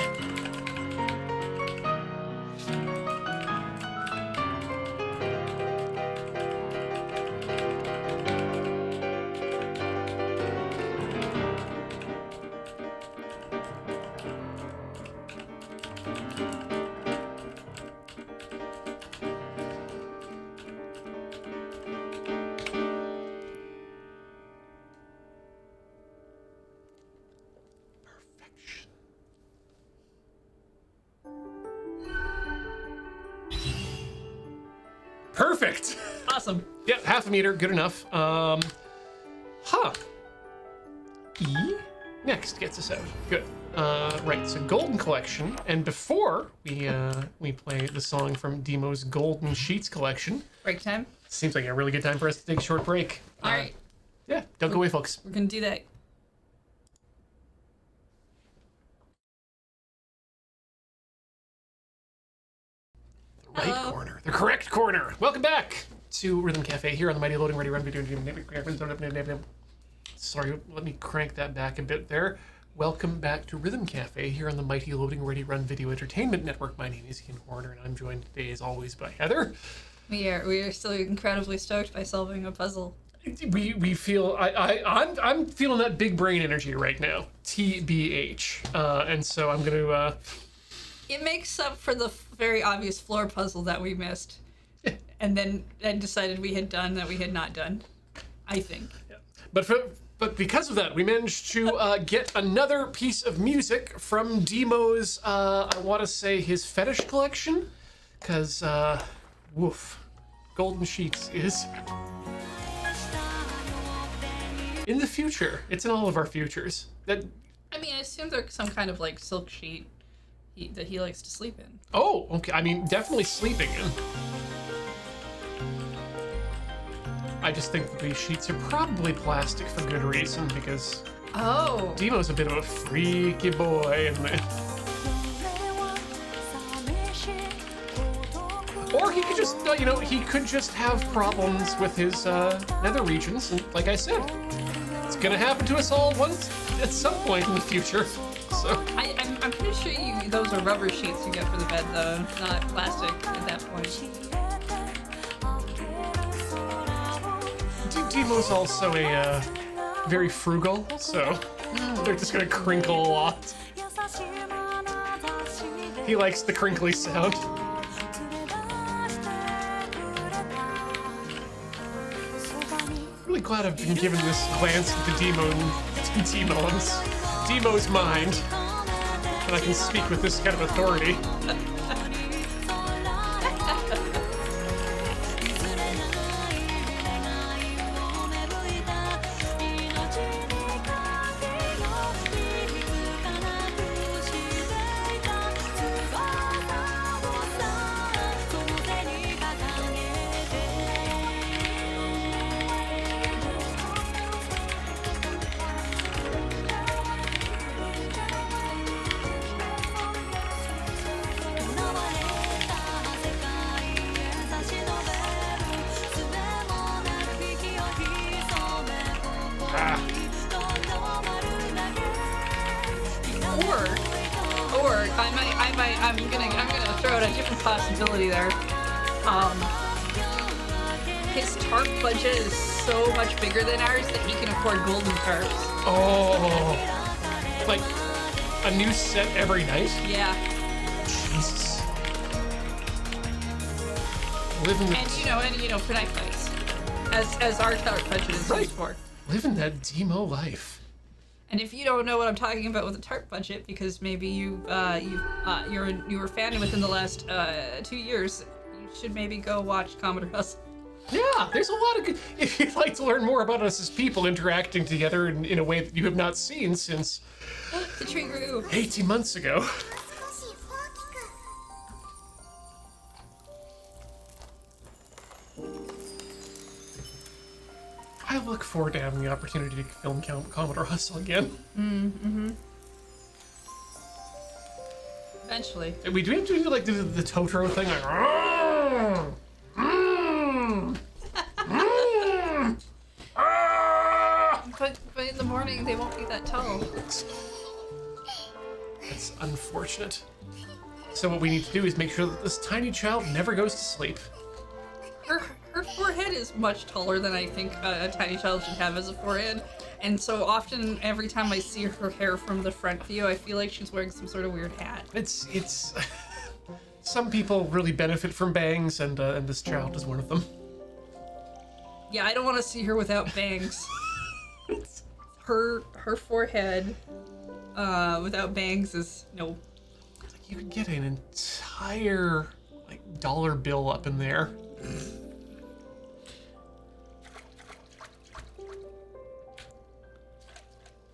Perfect. Awesome. Yep, half a meter, good enough. E next gets us out. Good. Right, so Golden Collection, and before we play the song from Deemo's Golden Sheets collection, Break time. seems like a really good time for us to take a short break. All right, Yeah, don't go away, folks. we're gonna do that. The right corner, the correct corner. Welcome back to Rhythm Cafe here on the Mighty Loading Ready Run video. Sorry, let me crank that back a bit there. Welcome back to Rhythm Cafe here on the Mighty Loading Ready Run Video Entertainment Network. My name is Ian Horner, and I'm joined today, as always, by Heather. We are still incredibly stoked by solving a puzzle. We feel I'm feeling that big brain energy right now, TBH, and so I'm gonna. It makes up for the very obvious floor puzzle that we missed, and then decided we had done that we had not done. I think. But because of that, we managed to get another piece of music from Deemo's, I want to say his fetish collection, because, woof, Golden Sheets is in the future. It's in all of our futures. I mean, I assume there's some kind of like silk sheet that he likes to sleep in. Oh, okay. I mean, definitely sleeping in. I just think that these sheets are probably plastic for good reason, because Deemo's a bit of a freaky boy, isn't it? Or he could just, he could just have problems with his nether regions, and like I said, it's gonna happen to us all once at some point in the future. So I'm pretty sure those are rubber sheets you get for the bed, though, not plastic at that point. Deemo's also a very frugal, so they're just gonna crinkle a lot. He likes the crinkly sound. Really glad I've been given this glance into Deemo's mind, and I can speak with this kind of authority. I'm gonna throw out a different possibility there. His tarp budget is so much bigger than ours that he can afford golden tarps. Oh, like a new set every night? Yeah. Jesus. Living the... And you know, for night fights, as our tarp budget is used for. Living that Deemo life. And if you don't know what I'm talking about with a tarp budget, because maybe you're a newer fan within the last 2 years, you should maybe go watch Commodore Hustle. Yeah, there's a lot of good... If you'd like to learn more about us as people interacting together in a way that you have not seen since... The tree grew. 18 months ago. I look forward to having the opportunity to film Commodore Hustle again. Eventually. Do we have to do like the Totoro thing? Like, But in the morning they won't be that tall. That's unfortunate. So what we need to do is make sure that this tiny child never goes to sleep. Her forehead is much taller than I think a tiny child should have as a forehead. And so often, every time I see her hair from the front view, I feel like she's wearing some sort of weird hat. It's some people really benefit from bangs, and this child is one of them. Yeah, I don't want to see her without bangs. Her forehead without bangs is no. Like you could get an entire like dollar bill up in there.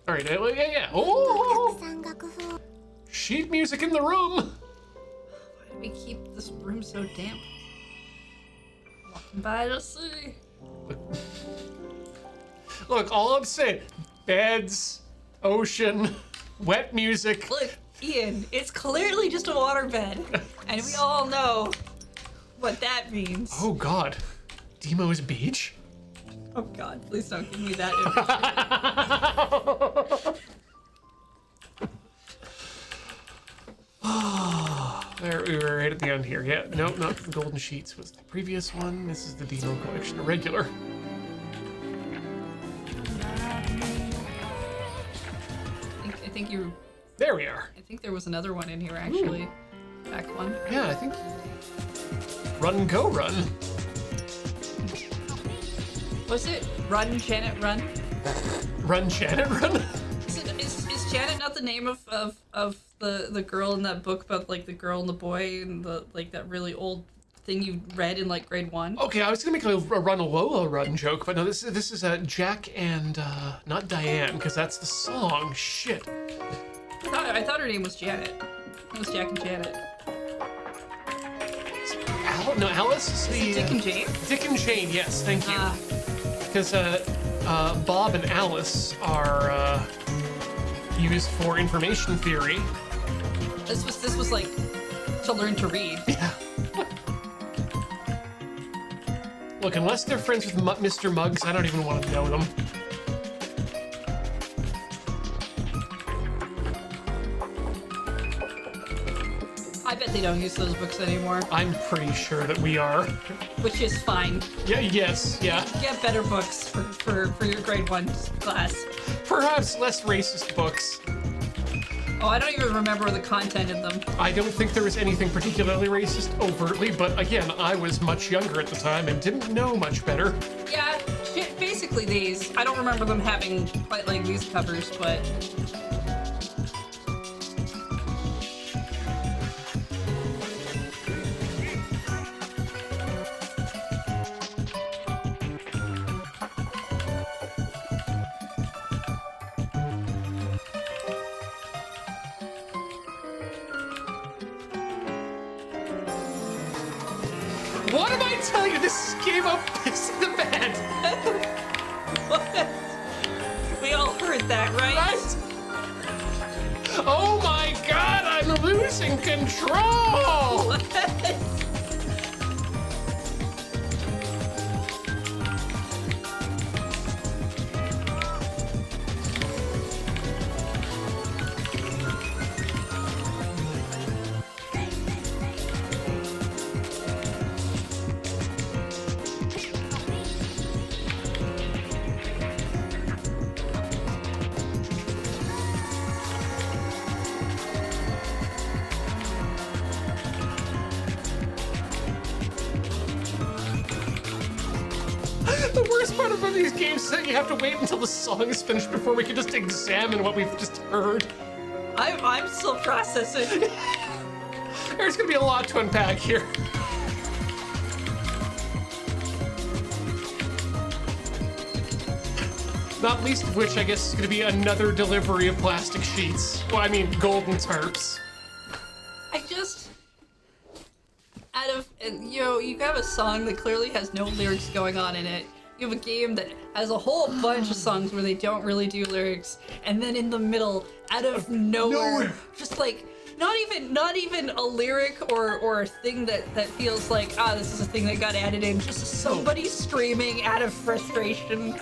All right, yeah. Oh, たくさん楽譜を sheet music in the room. Why do we keep this room so damp? Walking by the sea. Look, all I'm saying, beds, ocean, wet music. Look, Ian, it's clearly just a waterbed, and we all know what that means. Oh God, Deemo's beach. Oh God, please don't give me that image. There, we were right at the end here. Yeah, nope, not the Golden Sheets was the previous one. This is the Deemo collection, a regular. I think you. There we are. I think there was another one in here actually. Back one. Yeah, I think. Run, go, run. Was it Run, Janet, Run? Run, Janet, run. Is Janet not the name of the girl in that book about like the girl and the boy and the like that really old thing you read in like grade 1? Okay, I was gonna make a Run a Lola Run joke, but no, this is Jack and not Diane, because that's the song. Shit. I thought her name was Janet. It was Jack and Janet. No, Alice is the Dick and Jane? Dick and Jane, yes, thank you. Because Bob and Alice are used for information theory. This was like to learn to read. Yeah. Look, unless they're friends with Mr. Muggs, I don't even want to know them. I bet they don't use those books anymore, I'm pretty sure that we are. which is fine. Yeah, yes, yeah. Get better books for your grade 1 class. Perhaps less racist books. Oh, I don't even remember the content in them. I don't think there was anything particularly racist overtly, but again, I was much younger at the time and didn't know much better. Yeah, basically these. I don't remember them having quite like these covers, but What am I telling you? This is Game of Piss in the Bed. we all heard that, right? Right? Oh my God, I'm losing control. What? The worst part about these games is that you have to wait until the song is finished before we can just examine what we've just heard. I'm still processing. There's gonna be a lot to unpack here. Not least of which, I guess, is gonna be another delivery of plastic sheets. Well, I mean, golden tarps. I just, you have a song that clearly has no lyrics going on in it. You have a game that has a whole bunch of songs where they don't really do lyrics, and then in the middle, out of nowhere, just like not even a lyric or a thing that feels like this is a thing that got added in. Just somebody screaming out of frustration.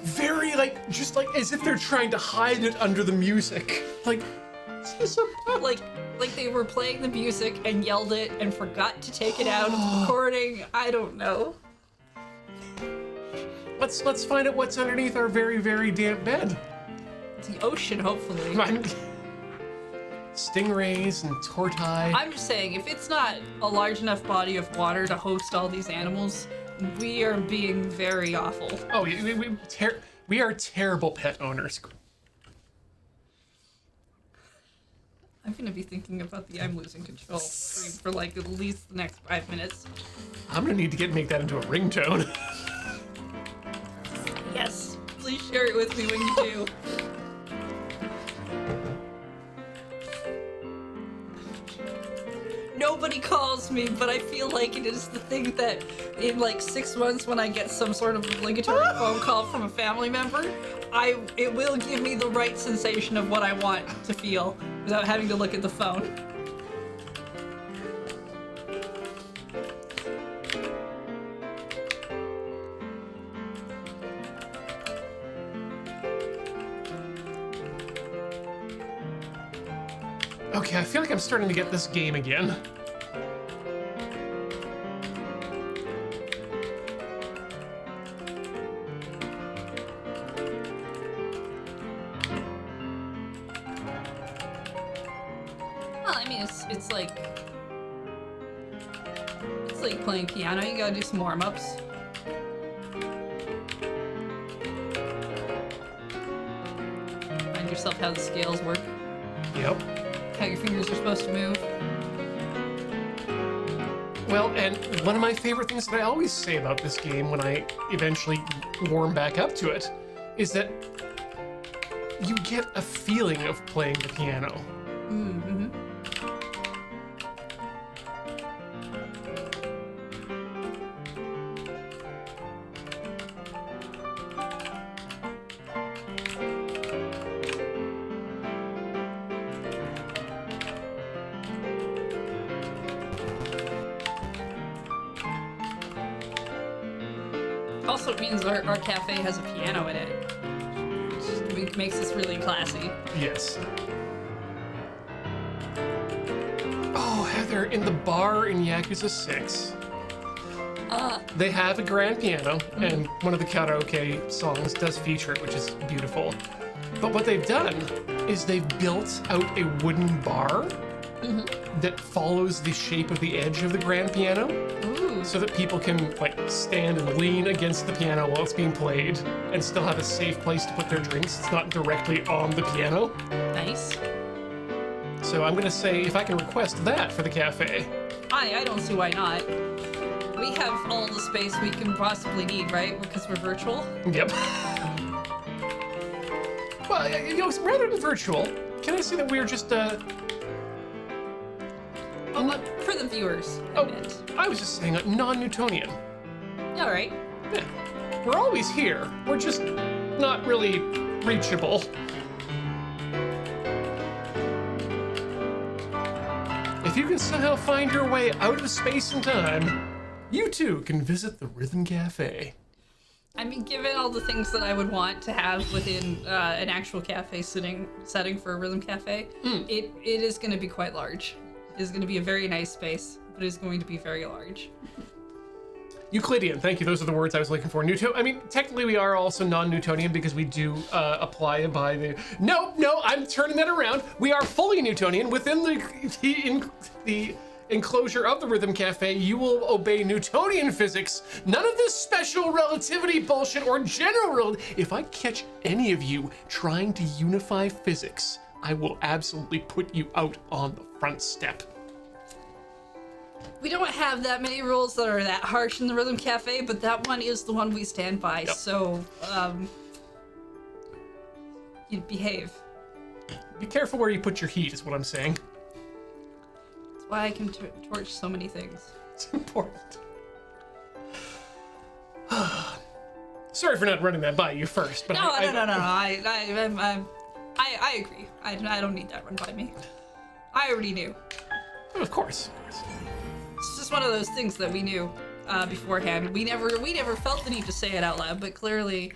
Very just as if they're trying to hide it under the music. Like they were playing the music and yelled it and forgot to take it out of the recording. I don't know. Let's find out what's underneath our very, very damp bed. The ocean, hopefully. Stingrays and tortoise. I'm just saying, if it's not a large enough body of water to host all these animals, we are being very awful. Oh, we are terrible pet owners. I'm gonna be thinking about the I'm losing control scream for like at least the next 5 minutes. I'm gonna need to make that into a ringtone. Yes, please share it with me when you do. Nobody calls me, but I feel like it is the thing that in like 6 months when I get some sort of obligatory phone call from a family member, it will give me the right sensation of what I want to feel without having to look at the phone. Okay, I feel like I'm starting to get this game again. Well, I mean, it's like playing piano. You gotta do some warm-ups. Find yourself how the scales work. Yep. How your fingers are supposed to move. Well, and one of my favorite things that I always say about this game when I eventually warm back up to it is that you get a feeling of playing the piano. Mm-hmm. Also, it means our cafe has a piano in it, which makes this really classy. Yes. Oh, Heather, in the bar in Yakuza 6, they have a grand piano, and one of the karaoke songs does feature it, which is beautiful. But what they've done is they've built out a wooden bar that follows the shape of the edge of the grand piano. So that people can stand and lean against the piano while it's being played and still have a safe place to put their drinks. It's not directly on the piano. Nice. So I'm gonna say if I can request that for the cafe. I don't see why not. We have all the space we can possibly need, right? Because we're virtual. Yep. Well, rather than virtual, can I say that we're just for the viewers. I was just saying non-Newtonian. All right. Yeah. We're always here. We're just not really reachable. If you can somehow find your way out of space and time, you too can visit the Rhythm Cafe. I mean, given all the things that I would want to have within an actual cafe setting for a Rhythm Cafe, it is going to be quite large. It is going to be a very nice space, but it is going to be very large. Euclidean, thank you. Those are the words I was looking for. I mean, technically we are also non-Newtonian because we do apply by the... No, I'm turning that around. We are fully Newtonian. Within the enclosure of the Rhythm Cafe, you will obey Newtonian physics. None of this special relativity bullshit or general... If I catch any of you trying to unify physics, I will absolutely put you out on the front step. We don't have that many rules that are that harsh in the Rhythm Cafe, but that one is the one we stand by, Yep. so, you behave. Be careful where you put your heat, is what I'm saying. That's why I can torch so many things. It's important. Sorry for not running that by you first, but No. I agree. I don't need that run by me. I already knew. Of course. It's just one of those things that we knew beforehand. We never felt the need to say it out loud, but clearly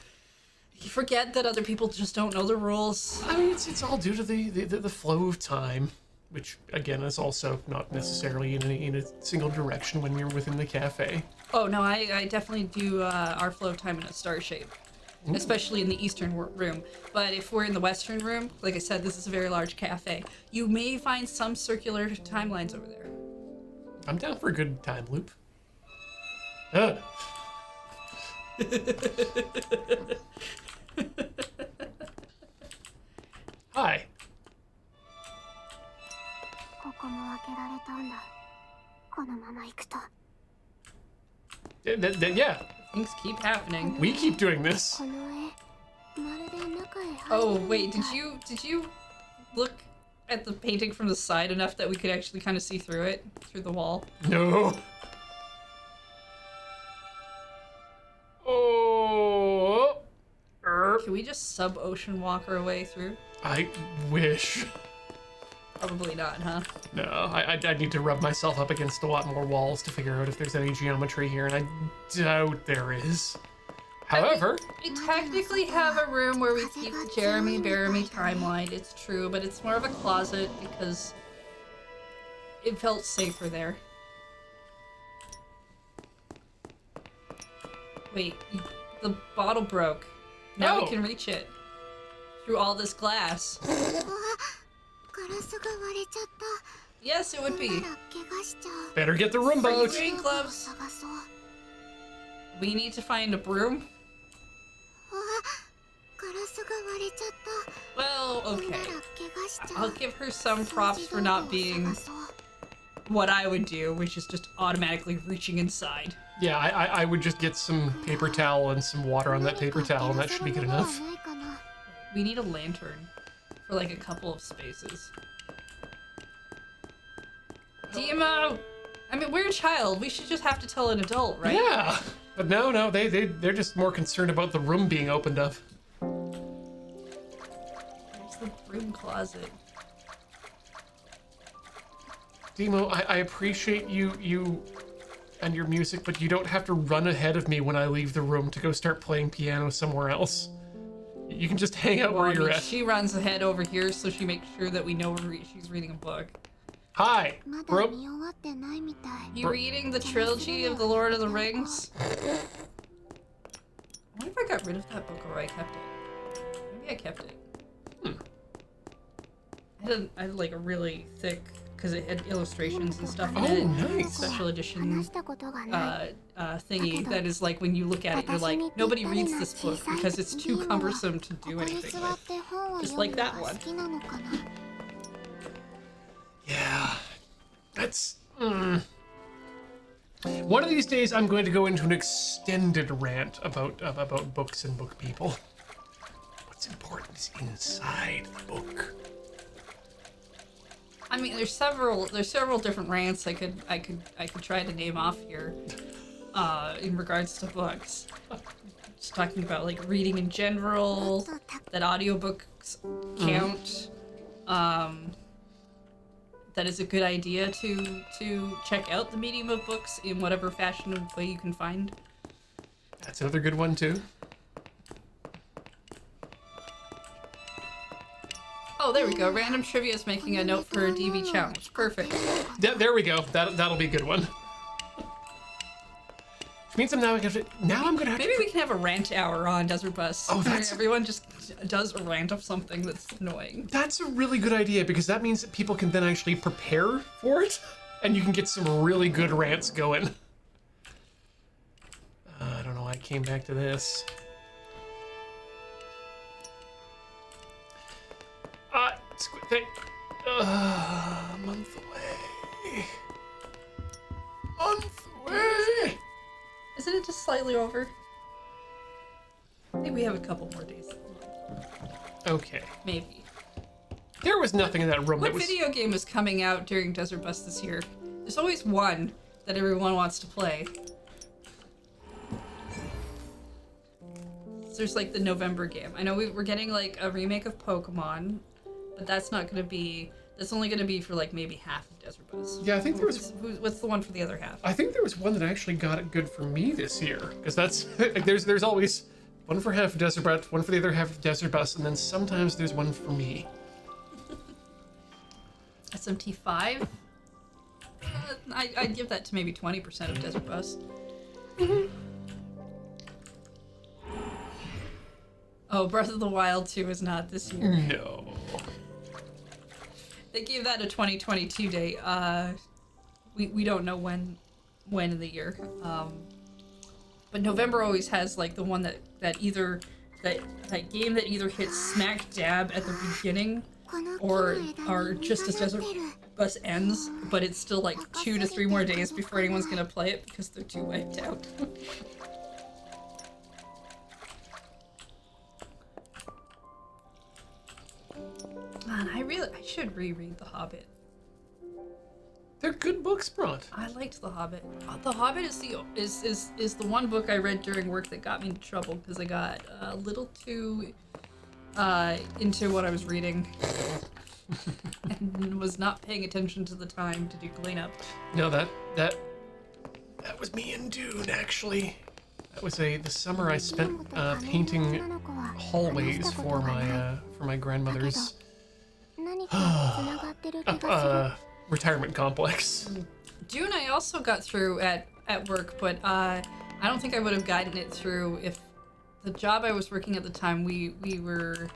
you forget that other people just don't know the rules. I mean, it's all due to the flow of time, which again is also not necessarily in a single direction when we're within the cafe. Oh no, I definitely do our flow of time in a star shape, especially in the eastern room. But if we're in the western room, like I said, this is a very large cafe. You may find some circular timelines over there. I'm down for a good time loop. Hi. ここも開けられたんだ。このまま行くと。 Yeah, Things keep happening. we keep doing this. この絵、まるで中へ入 Oh れる wait, みたい。 did you look at the painting from the side enough that we could actually kind of see through it, through the wall? No. Oh. Can we just sub-ocean walk our way through? I wish. Probably not, huh? No, I need to rub myself up against a lot more walls to figure out if there's any geometry here, and I doubt there is. However, We technically have a room where we keep the Jeremy Bearimy timeline, it's true, but it's more of a closet because it felt safer there. Wait, the bottle broke. Now Oh. we can reach it. Through all this glass. ガラスが割れちゃった。 Yes, it would be. なら怪我しちゃう。 better get the room boat. Green gloves. 探そう。 We need to find a broom? ガラスが割れちゃった。 Well, な okay. ら怪我しちゃ I'll う。 give her some props for not being what I would do, which is just automatically reaching inside. Yeah, I would just get some paper towel and some water on that paper towel, and that should be good enough. We need a lantern for like a couple of spaces. Deemo! I mean, we're a child. We should just have to tell an adult, right? Yeah, but no, they're just more concerned about the room being opened up. Where's the broom closet? Deemo, I appreciate you and your music, but you don't have to run ahead of me when I leave the room to go start playing piano somewhere else. You can just hang out Well, where I you're mean, at. she runs ahead over here, so she makes sure that we know she's reading a book. Hi, まだ bro. 見終わってないみたい。 You reading the trilogy of the Lord of the Rings? I wonder if I got rid of that book or I kept it. Maybe I kept it. I had like a really thick, because it had illustrations and stuff in Oh, it. nice. Special edition 話したことがない。 thingy that is like when you look at it, you're like, nobody reads this book because it's too cumbersome to こ do こで anything 座っ with. て本を Just 読む like の that が one. 好きなのかな。 Yeah, that's. One of these days, I'm going to go into an extended rant about books and book people. What's important is inside the book. I mean, there's several different rants I could try to name off here, in regards to books. Just talking about like reading in general, that audiobooks count, that is a good idea to check out the medium of books in whatever fashion of way you can find. That's another good one too. Oh, there we go. Random trivia is making a note for a DB challenge. Perfect. There we go. That'll be a good one. Which means I'm gonna have to. Maybe we can have a rant hour on Desert Bus. Oh, where that's- everyone just does a rant of something that's annoying. That's a really good idea because that means that people can then actually prepare for it, and you can get some really good rants going. I don't know why I came back to this. Squid thing. A month away. Month away. Isn't it just slightly over? I think we have a couple more days. Okay. Maybe. There was nothing in that room What that was. video game is coming out during Desert Bus this year? There's always one that everyone wants to play. there's like the November game. I know we're getting like a remake of Pokemon, but that's not gonna be. That's only gonna be for like maybe half of Desert Bus. Yeah, I think there was. What's the one for the other half? I think there was one that actually got it good for me this year, because that's like, there's always one for half of Desert Bus, one for the other half of Desert Bus, and then sometimes there's one for me. SMT5. I'd give that to maybe 20% of Desert Bus. Oh, Breath of the Wild 2 is not this year. No. They gave that a 2022 date. We don't know when in the year. But November always has like the one that game that either hits smack dab at the beginning or just as Desert Bus ends, but it's still like 2 to 3 more days before anyone's gonna play it because they're too wiped out. Man, I should reread The Hobbit. They're good books, Bront. I liked The Hobbit. The Hobbit is the one book I read during work that got me into trouble because I got a little too into what I was reading and was not paying attention to the time to do cleanup. No, that was me in Dune, actually. That was the summer I spent painting hallways for my grandmother's retirement complex. Dune I also got through at work, but I don't think I would have gotten it through if the job I was working at the time, we were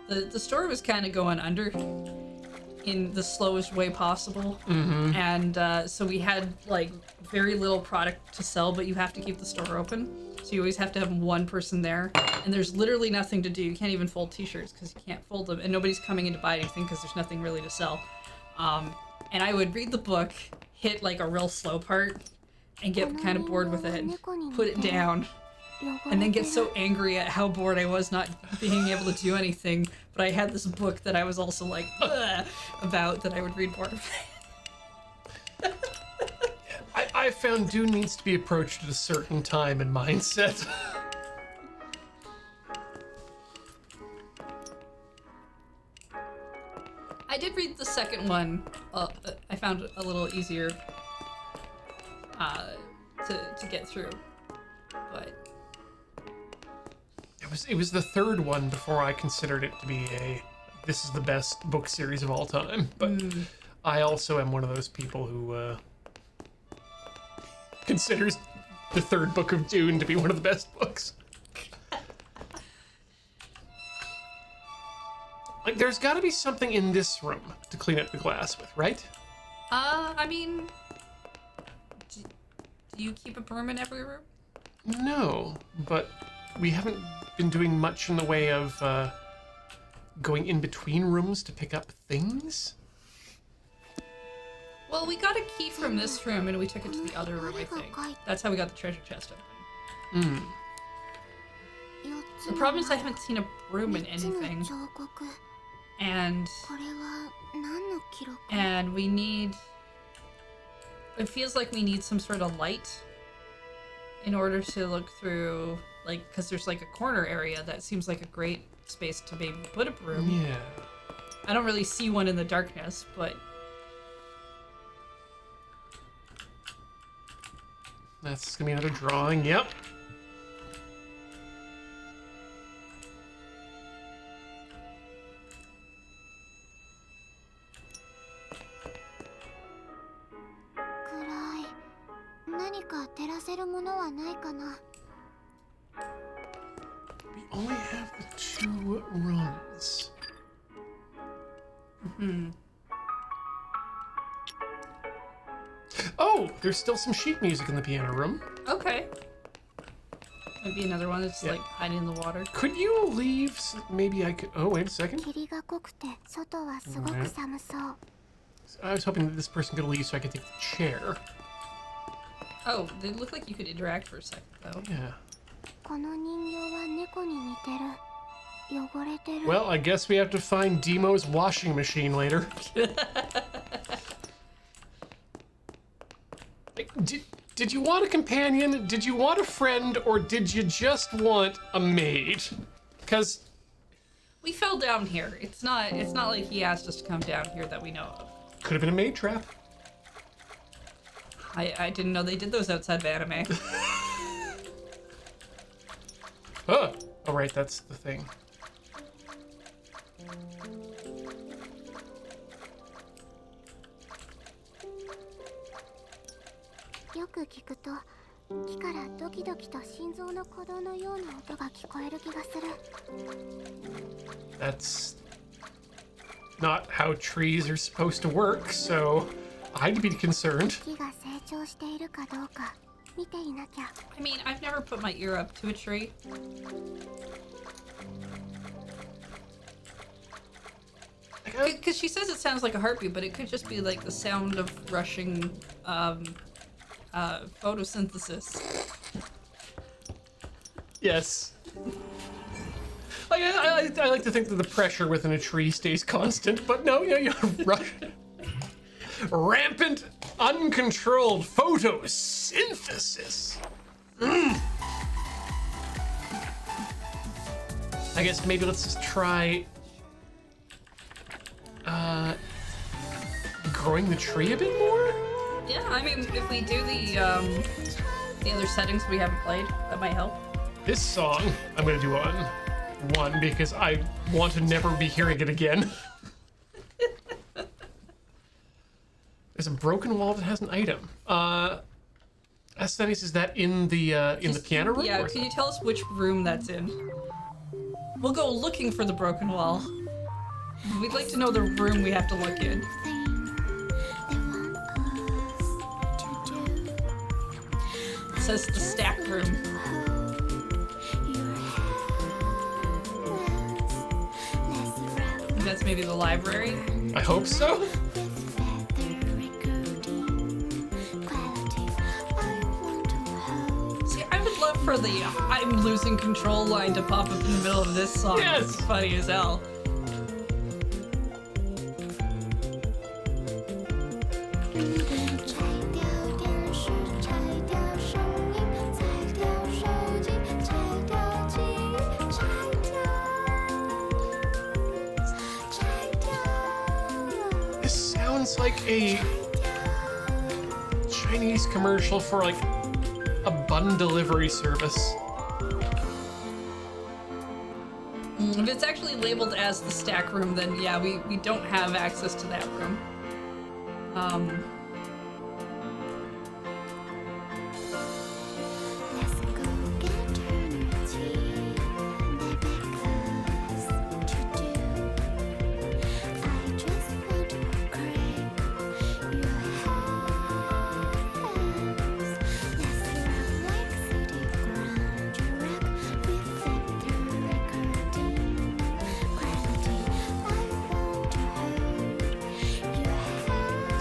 the store was kind of going under in the slowest way possible. Mm-hmm. And so we had like very little product to sell, but you have to keep the store open. So you always have to have one person there, and there's literally nothing to do. You can't even fold t-shirts because you can't fold them, and nobody's coming in to buy anything because there's nothing really to sell. And I would read the book, hit like a real slow part, and get kind of bored with it, put it down, and then get so angry at how bored I was not being able to do anything. But I had this book that I was also like about that I would read more of. I found Dune needs to be approached at a certain time and mindset. I did read the second one. I found it a little easier to get through, but It was the third one before I considered it to be this is the best book series of all time. But I also am one of those people who considers the third book of Dune to be one of the best books. Like, there's got to be something in this room to clean up the glass with, right? I mean, do you keep a broom in every room? No, but we haven't been doing much in the way of going in between rooms to pick up things. Well, we got a key from this room and we took it to the other room, I think. That's how we got the treasure chest open. The problem is I haven't seen a broom in anything. And we need... It feels like we need some sort of light in order to look through, like, because there's like a corner area that seems like a great space to maybe put a broom. Yeah. I don't really see one in the darkness, but... That's gonna be another drawing, yep. We only have the 2 rooms. Oh, there's still some sheet music in the piano room. Okay. Maybe another one that's like hiding in the water. Could you leave? Maybe I could. Oh, wait a second. I was hoping that this person could leave so I could take the chair. Oh, they look like you could interact for a second, though. Yeah. Well, I guess we have to find Deemo's washing machine later. Did you want a companion? Did you want a friend? Or did you just want a maid? Because we fell down here. It's not like he asked us to come down here that we know of. could have been a maid trap. I didn't know they did those outside of anime. Oh, right, that's the thing. よく聞くと木からドキドキと心臓の鼓動のような音が聞こえる気がする。 That's not how trees are supposed to work, so I'd be concerned. 木が成長しているかどうか見ていなきゃ。 I mean, I've never put my ear up to a tree. Because she says it sounds like a heartbeat, but it could just be like the sound of rushing photosynthesis. Yes. I like to think that the pressure within a tree stays constant, but no, you rush. Rampant, uncontrolled photosynthesis. I guess maybe let's just try growing the tree a bit more? Yeah, I mean, if we do the other settings we haven't played, that might help. This song, I'm gonna do on one because I want to never be hearing it again. There's a broken wall that has an item. Aesthetics, is that in the piano room? Yeah, can you tell us which room that's in? We'll go looking for the broken wall. We'd like to know the room we have to look in. It says the stack room. That's maybe the library. I hope so. See, I would love for the "I'm losing control" line to pop up in the middle of this song. Yes. It's funny as hell. This sounds like a Chinese commercial for like a bun delivery service. If it's actually labeled as the stack room, then yeah, we don't have access to that room.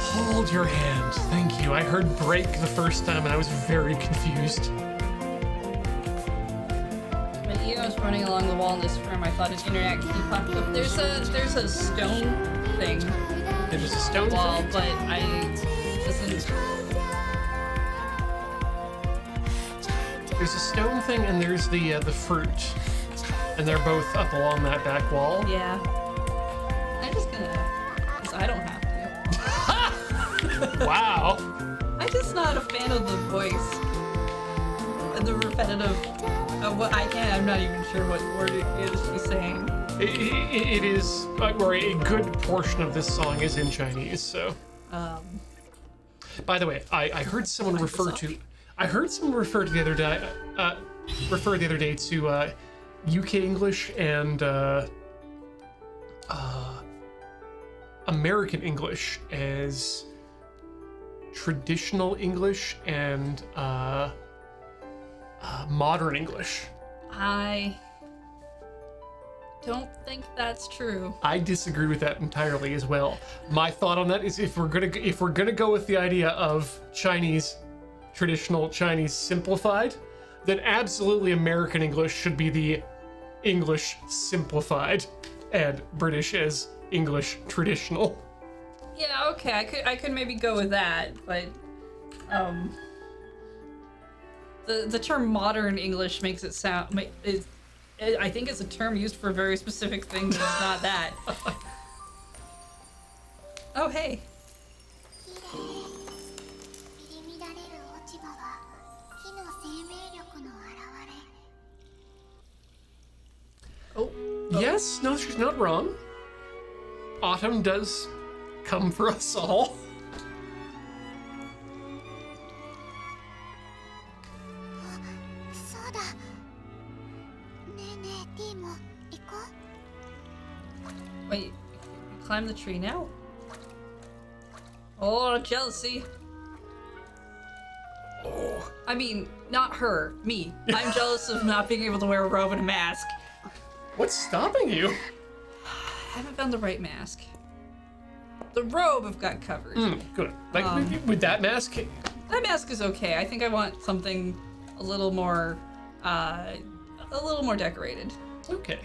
Hold your hand. Thank you. I heard break the first time and I was very confused. When Io was running along the wall in this room, I thought an internet key popped up. There's a stone thing It was a stone wall, thing? but I isn't. There's a stone thing and there's the fruit. And they're both up along that back wall. Yeah. I'm just gonna, because I don't have to. Wow. I'm just not a fan of the voice. The repetitive. What I can't. I'm not even sure what word it is she's saying. It is, or a good portion of this song is in Chinese, so. By the way, I heard someone refer to, the other day, to UK English and American English as traditional English and modern English. I don't think that's true. I disagree with that entirely as well. My thought on that is if we're gonna go with the idea of Chinese, traditional Chinese simplified, then absolutely American English should be the English simplified and British as English traditional. Yeah, okay, I could maybe go with that, but the term modern English makes it sound. I think it's a term used for very specific things. It's not that. Oh hey. 綺麗入り乱れる落ち葉は木の生命力の表れ Oh. Yes, no, she's not wrong. Autumn does come for us all. そうだねえねえディーモ行こ Wait, you climb the tree now? Oh, jealousy. Oh. I mean, not her, me. I'm jealous of not being able to wear a robe and a mask. What's stopping you? I haven't found the right mask. The robe I've got covered. Good. Like, with that mask? That mask is okay. I think I want something a little more decorated. Okay.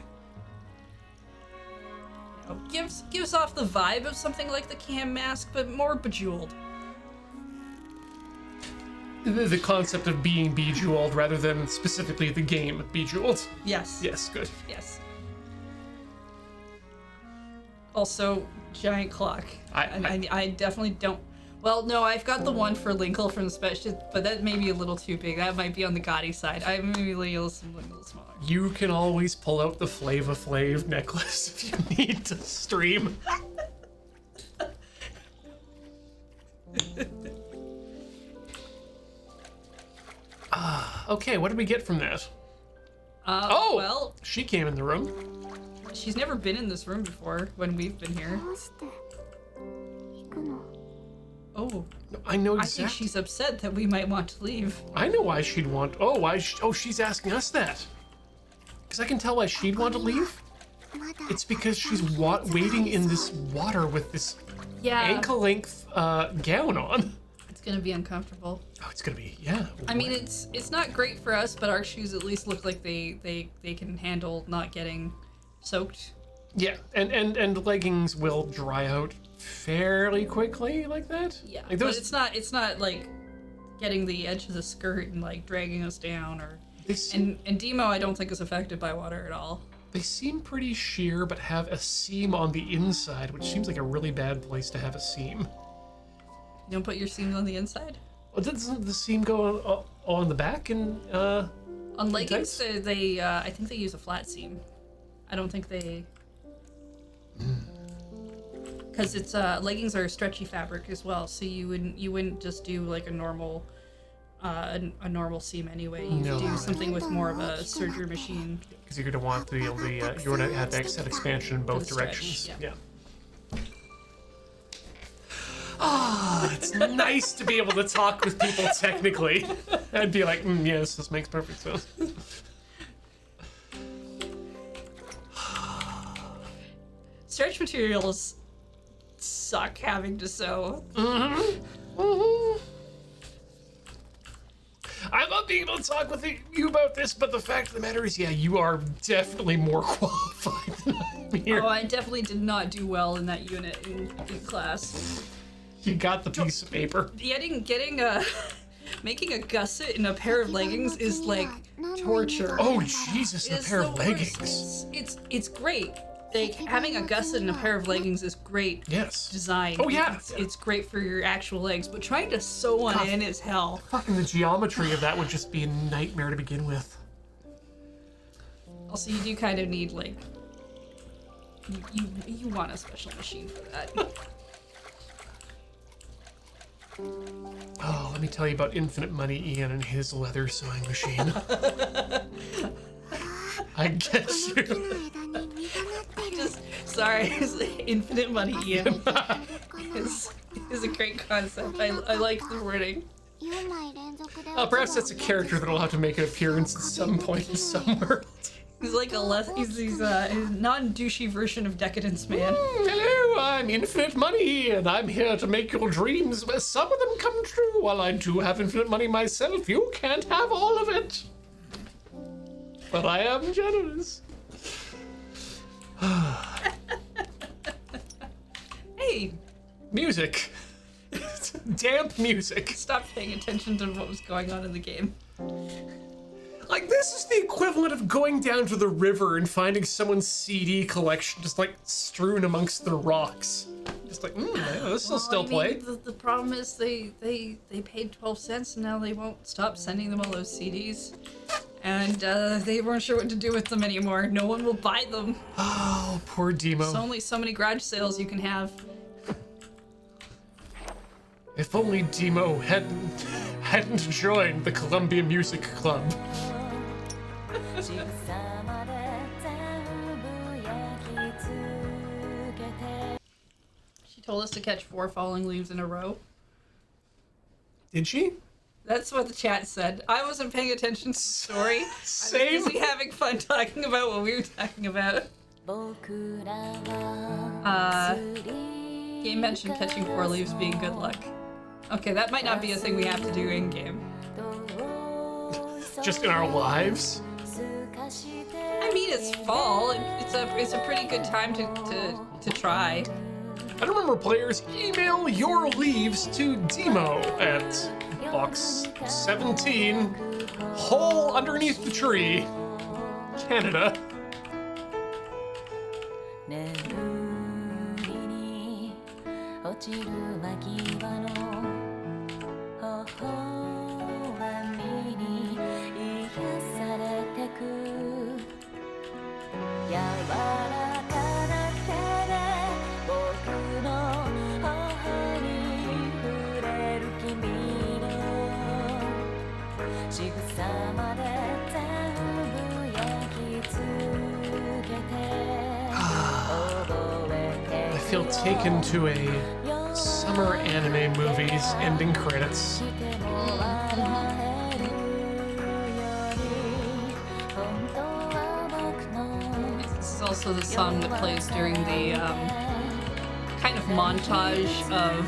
You know, gives off the vibe of something like the cam mask, but more bejeweled. The concept of being bejeweled rather than specifically the game bejeweled. Yes. Yes, good. Yes. Also, giant clock. I definitely don't. Well, no, I've got the one for Linkle from the special, but that may be a little too big. That might be on the gaudy side. I maybe a little smaller. You can always pull out the Flava Flav necklace if you need to stream. Okay, what did we get from that? Well, She came in the room. she's never been in this room before when we've been here. どうして行くの Oh, I know I think exactly. she's upset that we might want to leave. I know why she'd want. She's asking us that. Because I can tell why she'd want to leave. まだ It's because she's wading in this water with this Yeah, ankle-length gown on. it's gonna be uncomfortable. Oh, it's gonna be, yeah. I mean, it's not great for us, but our shoes at least look like they can handle not getting soaked. Yeah, and leggings will dry out fairly quickly like that. Yeah, Like but it's not like getting the edge of the skirt and like dragging us down or. they seem, And Deemo, I don't think is affected by water at all. they seem pretty sheer, but have a seam on the inside, which seems like a really bad place to have a seam. You don't put your seams on the inside. Well, doesn't the seam go on the back and On leggings, tights? they I think they use a flat seam. I don't think they. Because it's leggings are stretchy fabric as well, so you wouldn't just do like a normal seam anyway. You No. do something with more of a serger machine. Because you're gonna want to be able to you want to have that expansion in both the stretch, directions. yeah. Ah, it's nice to be able to talk with people technically. I'd be like, yes, this makes perfect sense. Stretch materials suck having to sew. I love being able to talk with you about this, but the fact of the matter is, yeah, you are definitely more qualified than I'm here. Oh, I definitely did not do well in that unit in class. You got the piece of paper. Getting a making a gusset in a pair of leggings is like torture. Oh, Jesus, a It's pair the of worst. leggings. It's great. Like having a gusset and a pair of leggings is great Yes. design. Oh, yeah. It's great for your actual legs, but trying to sew one God. in is hell. Fucking the geometry of that would just be a nightmare to begin with. Also, you do kind of need like you want a special machine for that. Oh, let me tell you about Infinite Money Ian and his leather sewing machine. I get 木 you. の枝に実がなってる Just sorry, Infinite Money Ian これかな is a great concept. I like the wording. 4枚連続で Perhaps that's a character that'll have to make an appearance at some point somewhere. He's like he's a non-douchey version of Decadence Man. Hello, I'm Infinite Money, and I'm here to make your dreams, some of them come true. While I do have infinite money myself, you can't have all of it. But I am generous. Hey, Music. Damp music. Stop paying attention to what was going on in the game. Like, this is the equivalent of going down to the river and finding someone's CD collection just, like, strewn amongst the rocks. Just like, this will still play. The problem is they paid 12 cents and now they won't stop sending them all those CDs. And they weren't sure what to do with them anymore. No one will buy them. Oh, poor Deemo. There's only so many garage sales you can have. If only Deemo hadn't joined the Columbia Music Club. She told us to catch 4 falling leaves in a row. Did she? That's what the chat said. I wasn't paying attention to the story. Same. I was busy having fun talking about what we were talking about. Game mentioned catching 4 leaves being good luck. Okay, that might not be a thing we have to do in game. Just in our lives? I mean, it's fall. It's a pretty good time to try. I remember players email your leaves to Deemo at box 17, hole underneath the tree, Canada. I feel taken to a summer anime movie's ending credits. This is also the song that plays during the kind of montage of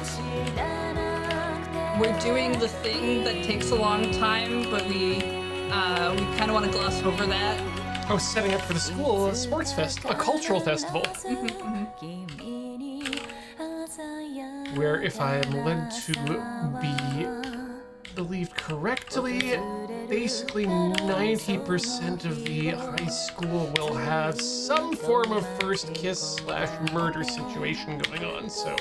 we're doing the thing that takes a long time, but we kind of want to gloss over that. I was setting up for the school a sports fest, a cultural festival. Where if I am led to be believed correctly, basically 90% of the high school will have some form of first kiss / murder situation going on. So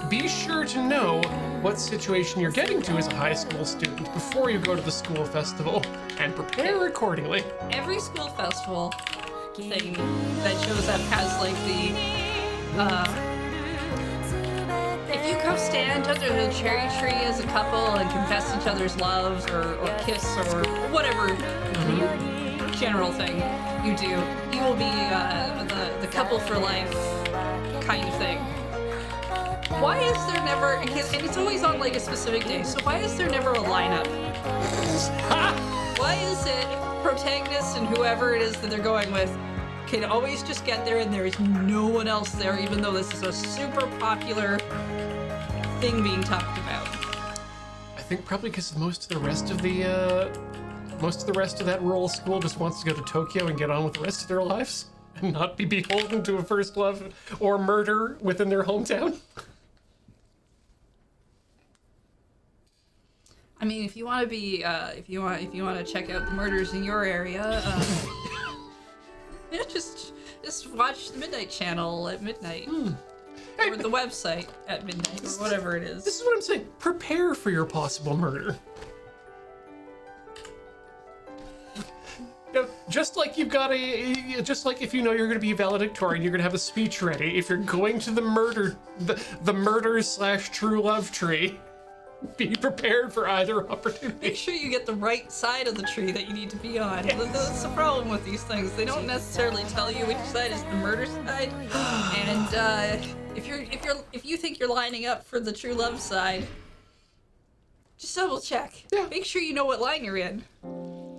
be sure to know what situation you're getting to as a high school student before you go to the school festival and prepare accordingly. Every school festival thing that shows up has like the if you come stand under the cherry tree as a couple and confess each other's loves or kiss or whatever general thing you do, you will be the couple for life kind of thing. Why is there never, and it's always on like a specific day, so why is there never a lineup? Why is it protagonist and whoever it is that they're going with can always just get there and there is no one else there, even though this is a super popular thing being talked about? I think probably because most of the rest of that rural school just wants to go to Tokyo and get on with the rest of their lives and not be beholden to a first love or murder within their hometown. I mean, if you want to be, if you want to check out the murders in your area, just watch the Midnight Channel at midnight. Or the website at midnight, or whatever it is. This is what I'm saying. Prepare for your possible murder. Just like you've got just like if you know you're going to be valedictorian, you're going to have a speech ready. If you're going to the murder / true love tree, be prepared for either opportunity. Make sure you get the right side of the tree that you need to be on. Yes. That's the problem with these things. They don't necessarily tell you which side is the murder side. And if you think you're lining up for the true love side, just double check. Yeah. Make sure you know what line you're in.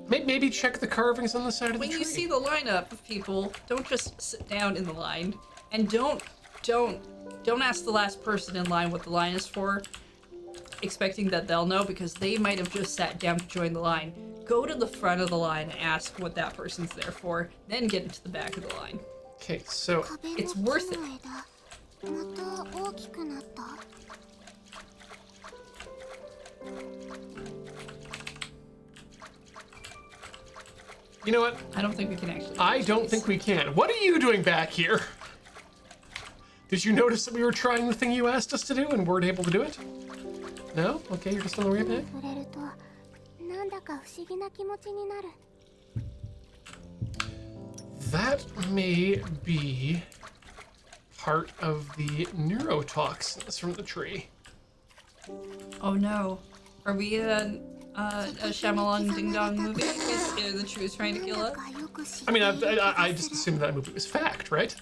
Maybe check the carvings on the side of the tree. When you see the lineup of people, don't just sit down in the line, and don't ask the last person in line what the line is for, expecting that they'll know, because they might have just sat down to join the line. Go to the front of the line and ask what that person's there for, then get into the back of the line. Okay, so it's worth it. You know what? I don't think we can actually. I don't think we can. What are you doing back here? Did you notice that we were trying the thing you asked us to do and weren't able to do it? No? Okay, you're just on the way back? 触れるとなんだか不思議な気持ちになる。 That may be part of the neurotoxins from the tree. Oh no. Are we in a Shyamalan Ding Dong movie? Is the tree trying to kill us? I mean, I just assumed that movie was fact, right?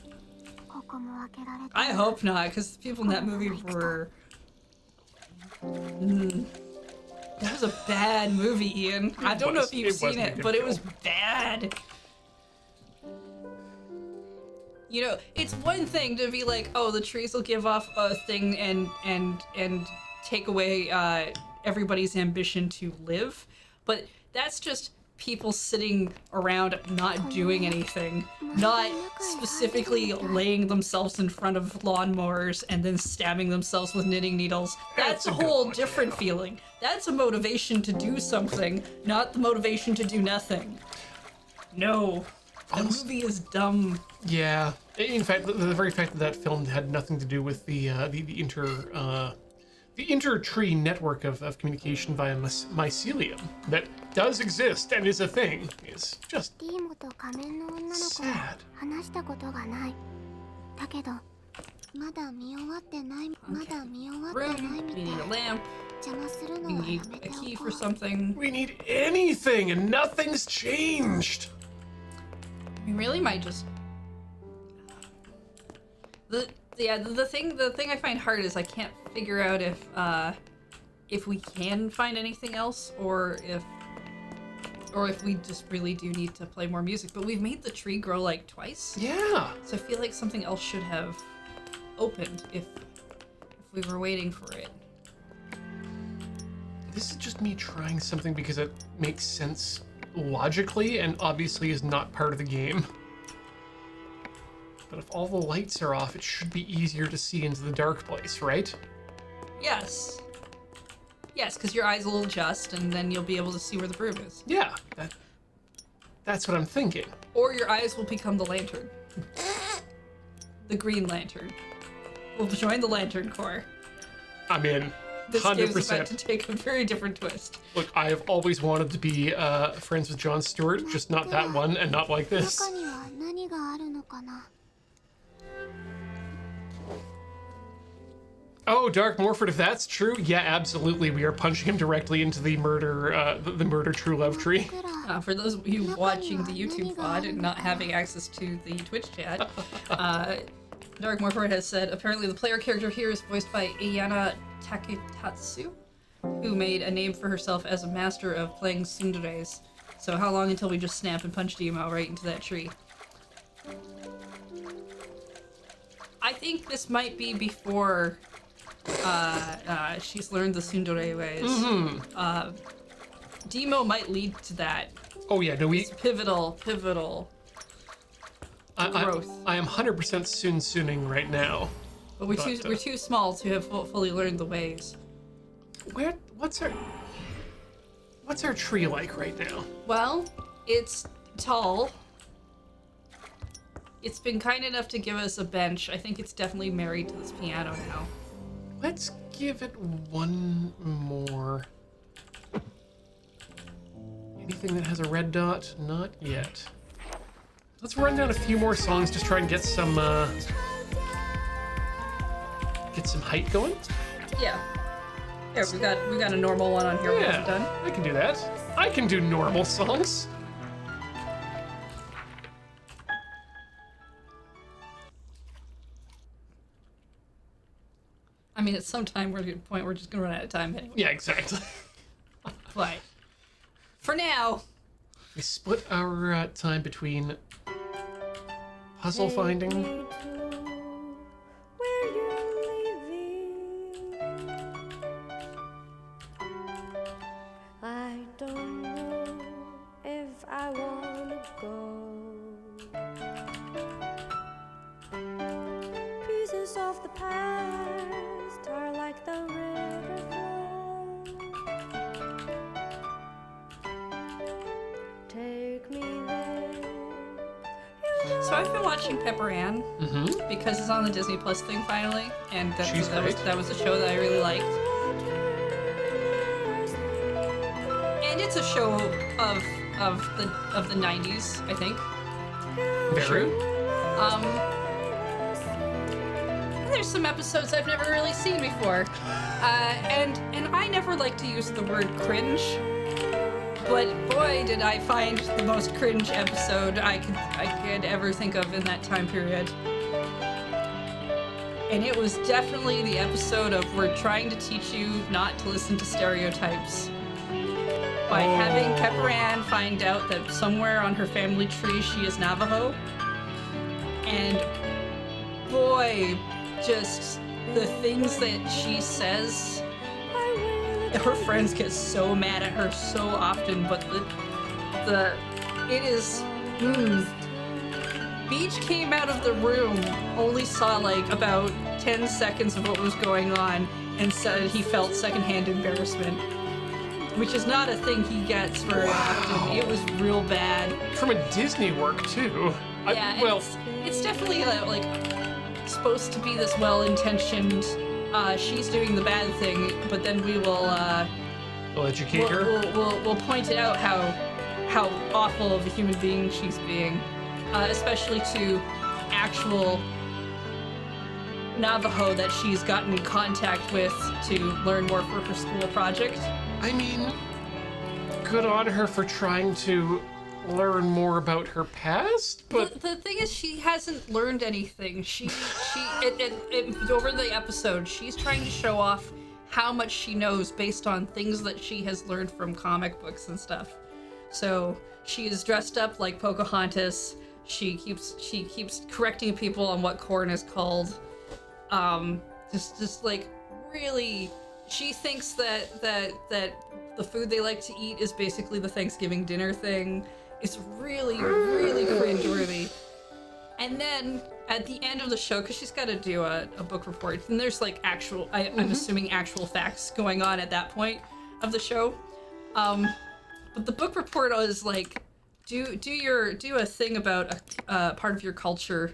ここも開けられて I hope not, because the people in that movie were. That was a bad movie, Ian. I don't know if you've seen it, but it was bad. You know, it's one thing to be like, oh, the trees will give off a thing and take away everybody's ambition to live, but that's just people sitting around not doing anything, not specifically laying themselves in front of lawnmowers and then stabbing themselves with knitting needles. That's a whole different feeling. That's a motivation to do something, not the motivation to do nothing. No. The movie is dumb. Yeah. In fact, the very fact that that film had nothing to do with the inter-tree network of communication via mycelium that does exist and is a thing is just ディーモと仮面の女の子 sad. 話したことがない。だけどまだ見終わってないまだ見終わってない Room, みた we い。 need a lamp, 邪魔する we のは need やめ a て key おこ for う。 something. We need anything and nothing's changed. We really might just. The thing I find hard is I can't figure out if we can find anything else or if we just really do need to play more music. But we've made the tree grow like twice. Yeah. So I feel like something else should have opened if we were waiting for it. This is just me trying something because it makes sense logically and obviously is not part of the game. But if all the lights are off, it should be easier to see into the dark place, right? Yes. Yes, because your eyes will adjust and then you'll be able to see where the broom is. Yeah, that's what I'm thinking. Or your eyes will become the lantern. The Green Lantern. We'll join the Lantern Corps. I'm in. This 100%. game's about to take a very different twist. Look, I have always wanted to be friends with Jon Stewart, just not that one and not like this. 中には何があるのかな。 Oh, Dark Morford, if that's true, yeah, absolutely. We are punching him directly into the murder true love tree. For those of you watching the YouTube VOD and not having access to the Twitch chat, Dark Morford has said, apparently the player character here is voiced by Ayana Taketatsu, who made a name for herself as a master of playing tsunderes. So how long until we just snap and punch Deemo right into that tree? I think this might be before she's learned the tsundere ways. Mm-hmm. Deemo might lead to that. Oh yeah, no, It's pivotal growth. I am 100% Soon-Sooning right now. But we're too small to have fully learned the ways. What's our tree like right now? Well, it's tall. It's been kind enough to give us a bench. I think it's definitely married to this piano now. Let's give it one more. Anything that has a red dot? Not yet. Let's run down a few more songs, just try and get some height going. Yeah. Here, we got a normal one on here. Yeah, Done. I can do that. I can do normal songs. I mean, at some time we're at a point we're just gonna run out of time anyway. Yeah, exactly. But for now, We split our time between puzzle finding. I don't know if I wanna go. Pieces of the past are like the river flow. So I've been watching Pepper Ann because it's on the Disney Plus thing finally, and that was a show that I really liked. And it's a show of the 90s, I think. Very. There's some episodes I've never really seen before, and I never like to use the word cringe, but boy, did I find the most cringe episode I could ever think of in that time period. And it was definitely the episode of we're trying to teach you not to listen to stereotypes by having Pepper Ann find out that somewhere on her family tree she is Navajo. And boy, just the things that she says, her friends get so mad at her so often, but Beach came out of the room, only saw like about 10 seconds of what was going on, and said he felt secondhand embarrassment, which is not a thing he gets very often. It was real bad. From a Disney work too. Yeah, it's definitely like supposed to be this well-intentioned, she's doing the bad thing, but then we will we'll educate her. We'll point it out how awful of a human being she's being, especially to actual Navajo that she's gotten in contact with to learn more for her school project. I mean, good on her for trying to learn more about her past, but the thing is, she hasn't learned anything. Over the episode, she's trying to show off how much she knows based on things that she has learned from comic books and stuff. So she is dressed up like Pocahontas. She keeps correcting people on what corn is called. Just like really, she thinks that the food they like to eat is basically the Thanksgiving dinner thing. It's really, really cringeworthy. And then at the end of the show, because she's got to do a book report, and there's like actual, I'm assuming actual facts going on at that point of the show. But the book report is like, do a thing about a part of your culture,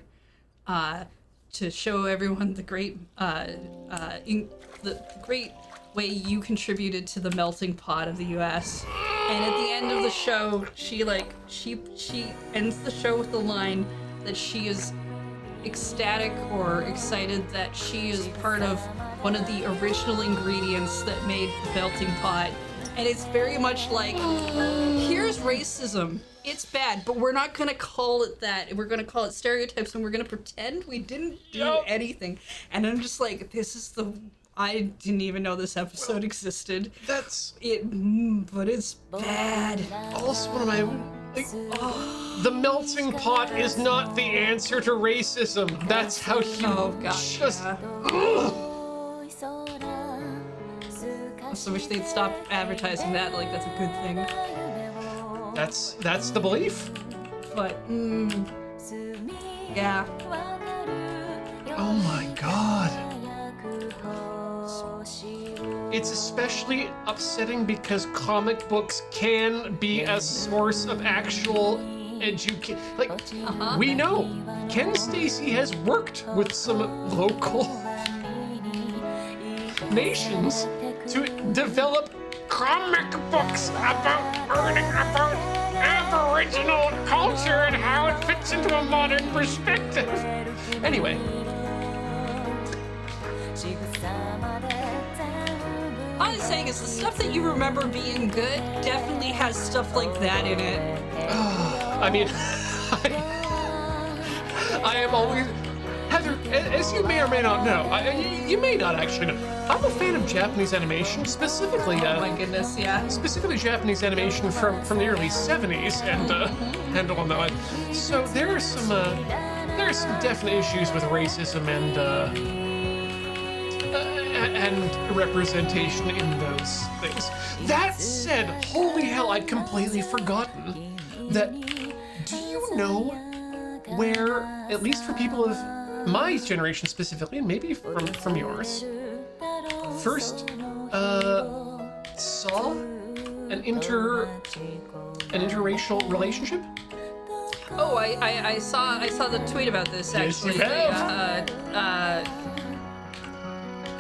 to show everyone the great the great way you contributed to the melting pot of the U.S. And at the end of the show, she ends the show with the line that she is ecstatic or excited that she is part of one of the original ingredients that made the melting pot. And it's very much like, here's racism. It's bad, but we're not gonna call it that. We're gonna call it stereotypes, and we're gonna pretend we didn't do anything. And I'm just like, I didn't even know this episode existed. that's But it's bad. also one of my... The melting pot is not the answer to racism. That's how you just... I also wish they'd stop advertising that like that's a good thing. That's the belief. But, yeah. Oh my god. It's especially upsetting because comic books can be a source of actual education. Like, we know Ken Stacy has worked with some local nations to develop comic books about learning about Aboriginal culture and how it fits into a modern perspective. Anyway. All I'm saying is the stuff that you remember being good definitely has stuff like that in it. I mean, I am always... Heather, as you may or may not know, you may not actually know, I'm a fan of Japanese animation, specifically... Oh my goodness, yeah. Specifically Japanese animation from the early 70s and on that one. So there are some definite issues with racism and representation in those things. That said, holy hell, I'd completely forgotten that... Do you know where, at least for people of my generation specifically, and maybe from yours, first saw an interracial relationship? Oh, I saw the tweet about this Yes, you actually. have.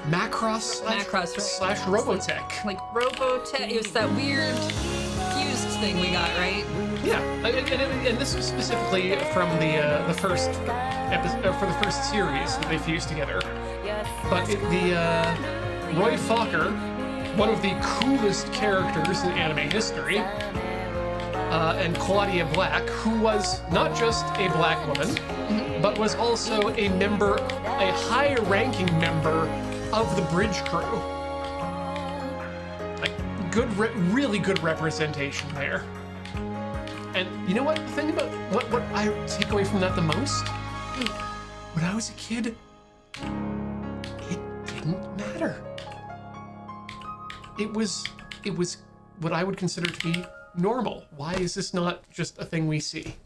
Macross Macross, right. slash Robotech. Like Robotech. It was that weird fused thing we got, right? Yeah, and this was specifically from the first episode for the first series that they fused together. But Roy Fokker, one of the coolest characters in anime history, and Claudia Black, who was not just a black woman, but was also a high-ranking member of the bridge crew. Like, really good representation there. And you know what? The thing about what I take away from that the most? When I was a kid, it didn't matter. It was what I would consider to be normal. Why is this not just a thing we see?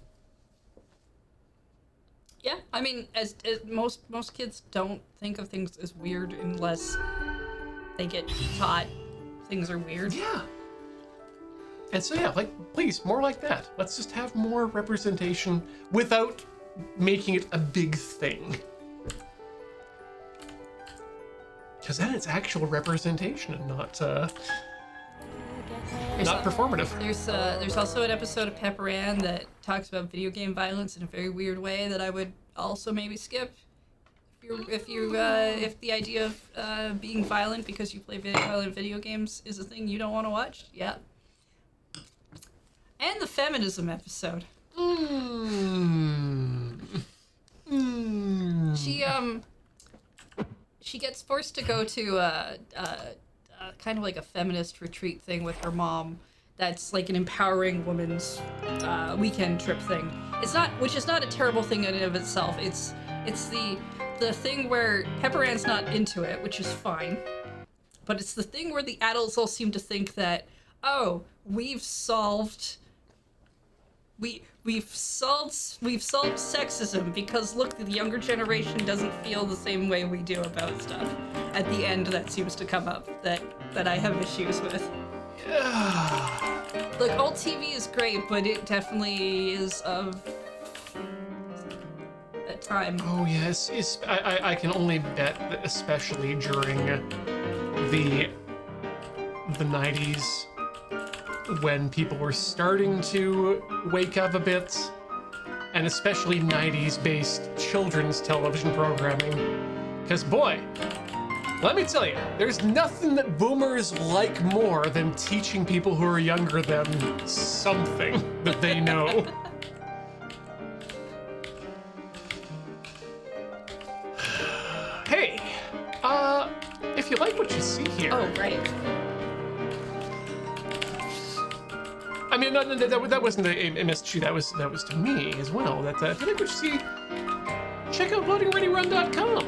Yeah, I mean, as most kids don't think of things as weird unless they get taught things are weird. Yeah. And so yeah, like, please, more like that. Let's just have more representation without making it a big thing. Because then it's actual representation and not performative. There's also an episode of Pepper Ann that talks about video game violence in a very weird way that I would also maybe skip. If the idea of being violent because you play violent video games is a thing you don't want to watch, yeah. And the feminism episode. She gets forced to go to kind of like a feminist retreat thing with her mom. That's like an empowering woman's weekend trip thing. Which is not a terrible thing in and of itself. It's the thing where Pepper Ann's not into it, which is fine. But it's the thing where the adults all seem to think that, oh, we've solved sexism because look, the younger generation doesn't feel the same way we do about stuff. At the end, that seems to come up that I have issues with. Look, old TV is great, but it definitely is of a time. Oh yes, I can only bet that especially during the 90s, when people were starting to wake up a bit, and especially 90s-based children's television programming. Because boy, let me tell you, there's nothing that boomers like more than teaching people who are younger than something that they know. Hey, if you like what you see here... Oh, right. I mean, that wasn't a message to you, that was to me as well. That if you like what you see, check out loadingreadyrun.com.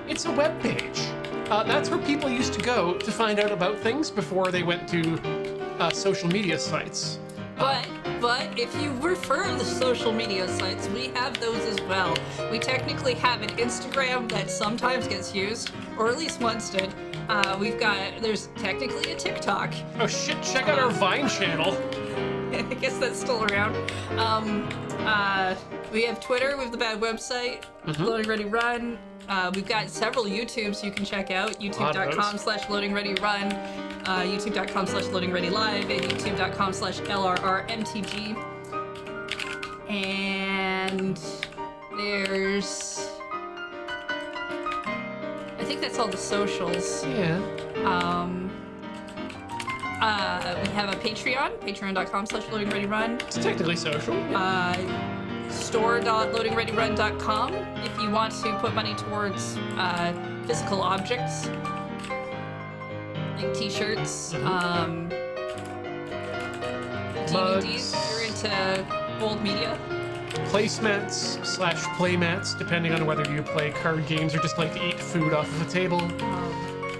It's a web page. That's where people used to go to find out about things before they went to social media sites. But if you refer to the social media sites, we have those as well. We technically have an Instagram that sometimes gets used, or at least once did. There's technically a TikTok. Oh shit, check out our Vine channel. I guess that's still around. We have Twitter, we have the bad website, Loading Ready Run. We've got several YouTubes you can check out. YouTube.com/loadingreadyrun, YouTube.com/loadingreadylive, and YouTube.com/LRRMTG. And there's... I think that's all the socials. Yeah. We have a Patreon, patreon.com/loadingreadyrun. It's technically social. Store.loadingreadyrun.com if you want to put money towards physical objects like t-shirts, DVDs if you're into old media. Placemats/playmats, depending on whether you play card games or just like to eat food off of a table.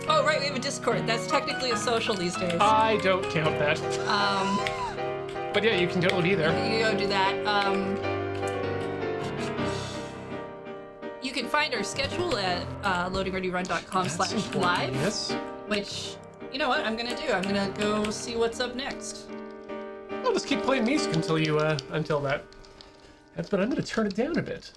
Oh, right, we have a Discord. That's technically a social these days. I don't count that. But yeah, you can totally be there. You go do that. You can find our schedule at loadingreadyrun.com/live. Yes. Which, you know what I'm gonna do? I'm gonna go see what's up next. I'll just keep playing music until that. But I'm going to turn it down a bit.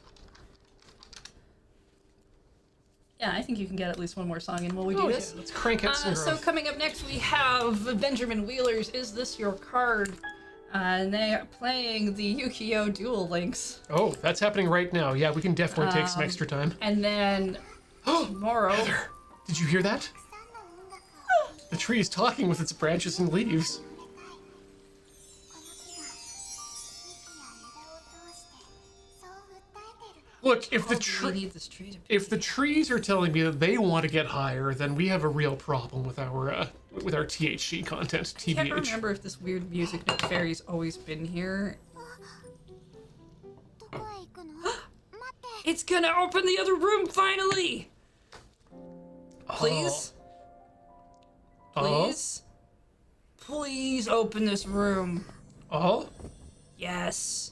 Yeah, I think you can get at least one more song in while we do this. Yeah, let's crank out some So coming up next, we have Benjamin Wheeler's Is This Your Card? And they are playing the Yu-Gi-Oh! Duel Links. Oh, that's happening right now. Yeah, we can definitely take some extra time. And then tomorrow... Heather, did you hear that? The tree is talking with its branches and leaves. Look, if the trees are telling me that they want to get higher, then we have a real problem with our THC content. TBH. I can't remember if this weird music note fairy's always been here. It's gonna open the other room finally! Please? Please? Please open this room. Oh? Yes.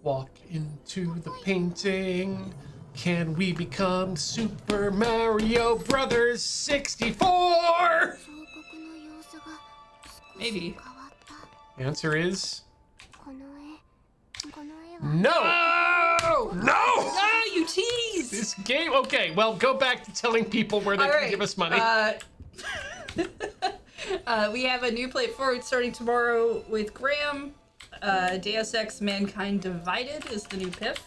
Walk into the painting. Can we become Super Mario Brothers 64? Maybe. The answer is no. No! No! No, you tease! This game. Okay, well, go back to telling people where they can give us money. We have a new Play It Forward starting tomorrow with Graham. Deus Ex Mankind Divided is the new PIF.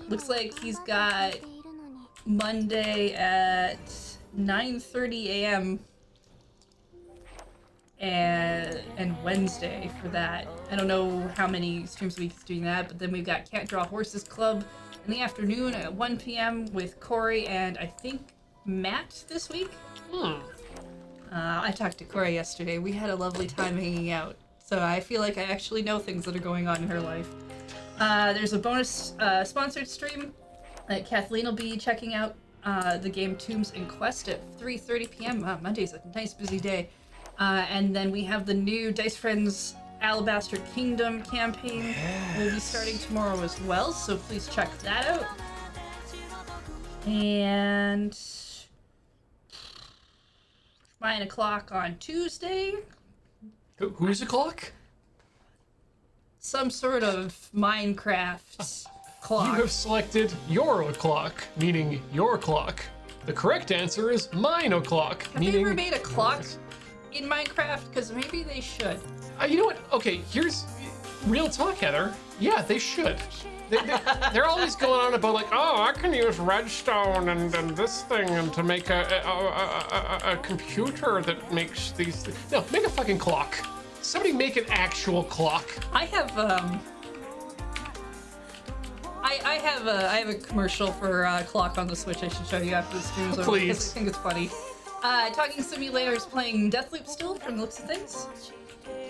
Looks like he's got Monday at 9:30 a.m. and Wednesday for that. I don't know how many streams a week he's doing that, but then we've got Can't Draw Horses Club in the afternoon at 1 p.m. with Corey and I think Matt this week. I talked to Corey yesterday. We had a lovely time hanging out. So I feel like I actually know things that are going on in her life. There's a bonus sponsored stream that Kathleen will be checking out. The game Tombs and Quest at 3:30 p.m. Monday's a nice busy day. And then we have the new Dice Friends Alabaster Kingdom campaign. Will be starting tomorrow as well, so please check that out. And 9 o'clock on Tuesday. Who's the clock? Some sort of Minecraft clock. You have selected your o'clock, meaning your clock. The correct answer is mine o'clock, Have meaning... they ever made a clock in Minecraft? Because maybe they should. You know what? Okay, here's real talk, Heather. Yeah, they should. They're always going on about like, oh, I can use redstone and this thing and to make a computer that makes these. No, make a fucking clock. Somebody make an actual clock. I have I have a commercial for a clock on the Switch. I should show you after the stream is over because I think it's funny. Talking Simulators playing Deathloop still from the looks of things.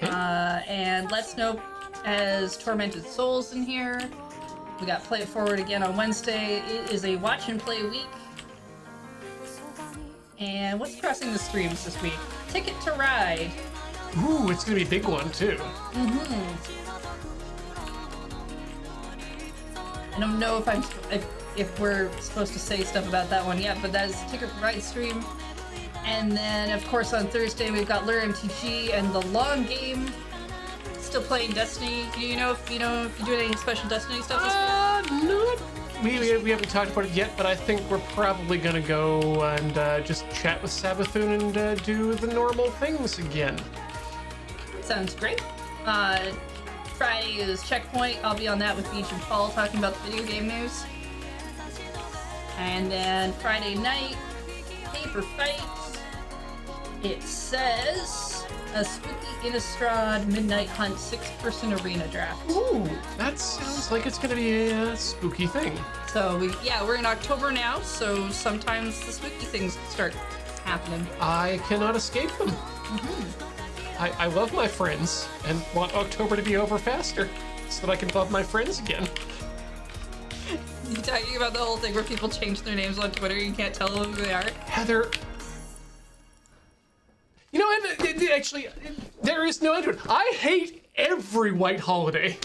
And Let's Know as Tormented Souls in here. We got Play It Forward again on Wednesday. It is a watch and play week. And what's crossing the streams this week? Ticket to Ride. Ooh, it's gonna be a big one too. I don't know if we're supposed to say stuff about that one yet, but that is Ticket to Ride stream. And then, of course, on Thursday we've got Lure MTG and the Long Game. Still playing Destiny. Do you know if you're doing any special Destiny stuff this week? Not. We haven't talked about it yet, but I think we're probably gonna go and just chat with Sabathoon and do the normal things again. Sounds great. Friday is Checkpoint. I'll be on that with Beach and Paul talking about the video game news. And then Friday night, Paper Fight. It says a spooky Innistrad Midnight Hunt 6-person arena draft. Ooh, that sounds like it's gonna be a spooky thing. So we're in October now, so sometimes the spooky things start happening. I cannot escape them. I love my friends and want October to be over faster so that I can love my friends again. You talking about the whole thing where people change their names on Twitter, you can't tell who they are? Heather, you know, actually, there is no end to it. I hate every white holiday.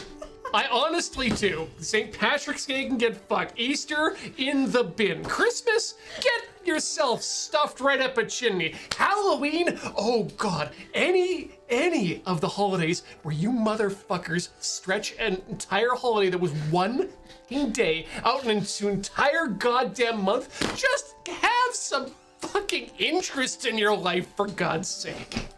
I honestly do. St. Patrick's Day can get fucked. Easter in the bin. Christmas, yourself stuffed right up a chimney. Halloween, oh God, any of the holidays where you motherfuckers stretch an entire holiday that was one fucking day out into an entire goddamn month, just have some fucking interest in your life, for God's sake.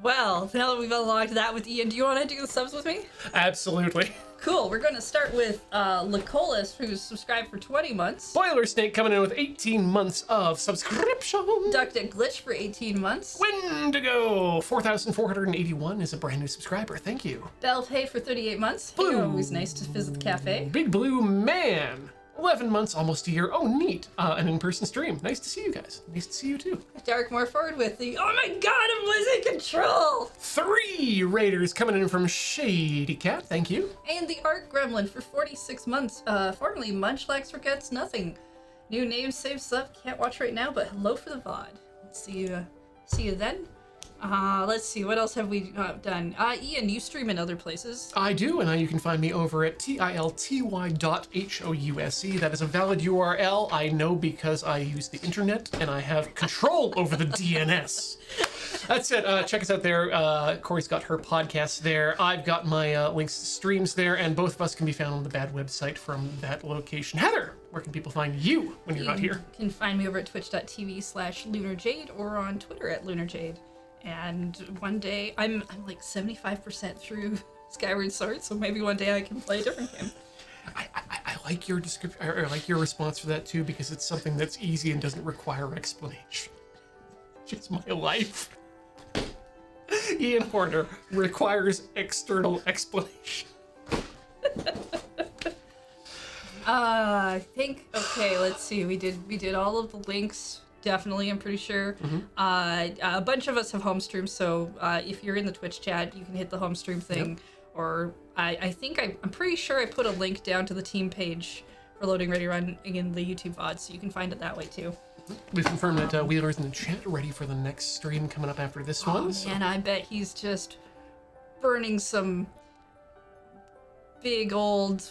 Well, now that we've unlocked that with Ian, do you want to do the subs with me? Absolutely. Cool, we're going to start with Lacolis, who's subscribed for 20 months. Boiler Snake coming in with 18 months of subscription. Ducked at Glitch for 18 months. Wendigo 4,481 is a brand new subscriber. Thank you. Belpay for 38 months. Blue. Hey, always nice to visit the cafe. Big Blue Man 11 months, almost a year. Oh, neat. An in-person stream. Nice to see you guys. Nice to see you too. Dark more forward with the, oh my god, I'm losing control! 3 Raiders coming in from Shady Cat. Thank you. And the Art Gremlin for 46 months. Formerly Munchlax Forgets Nothing. New name, save sub. Can't watch right now, but hello for the VOD. See you then. Let's see, what else have we done? Ian, you stream in other places. I do, and you can find me over at tilty.house. That is a valid URL. I know because I use the internet and I have control over the DNS. That's it. Check us out there. Corey's got her podcast there. I've got my links to streams there, and both of us can be found on the bad website from that location. Heather, where can people find you when you're not here? You can find me over at twitch.tv/LunarJade or on Twitter at LunarJade. And one day, I'm like 75% through Skyward Sword, so maybe one day I can play a different game. I like your description. I like your response for that too, because it's something that's easy and doesn't require explanation. Just my life. Ian Horner requires external explanation. I think, okay, let's see. We did all of the links. Definitely, I'm pretty sure. Mm-hmm. A bunch of us have home streams, so if you're in the Twitch chat, you can hit the home stream thing. Yep. Or I'm pretty sure I put a link down to the team page for Loading Ready Run in the YouTube VOD, so you can find it that way too. We've confirmed that Wheeler's in the chat, ready for the next stream coming up after this one. So. And I bet he's just burning some big old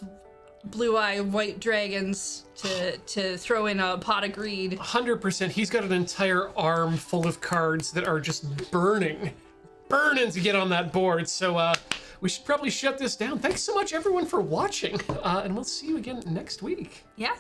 blue-eyed white dragons to throw in a pot of greed. 100%. He's got an entire arm full of cards that are just burning to get on that board. So we should probably shut this down. Thanks so much, everyone, for watching. And we'll see you again next week. Yeah.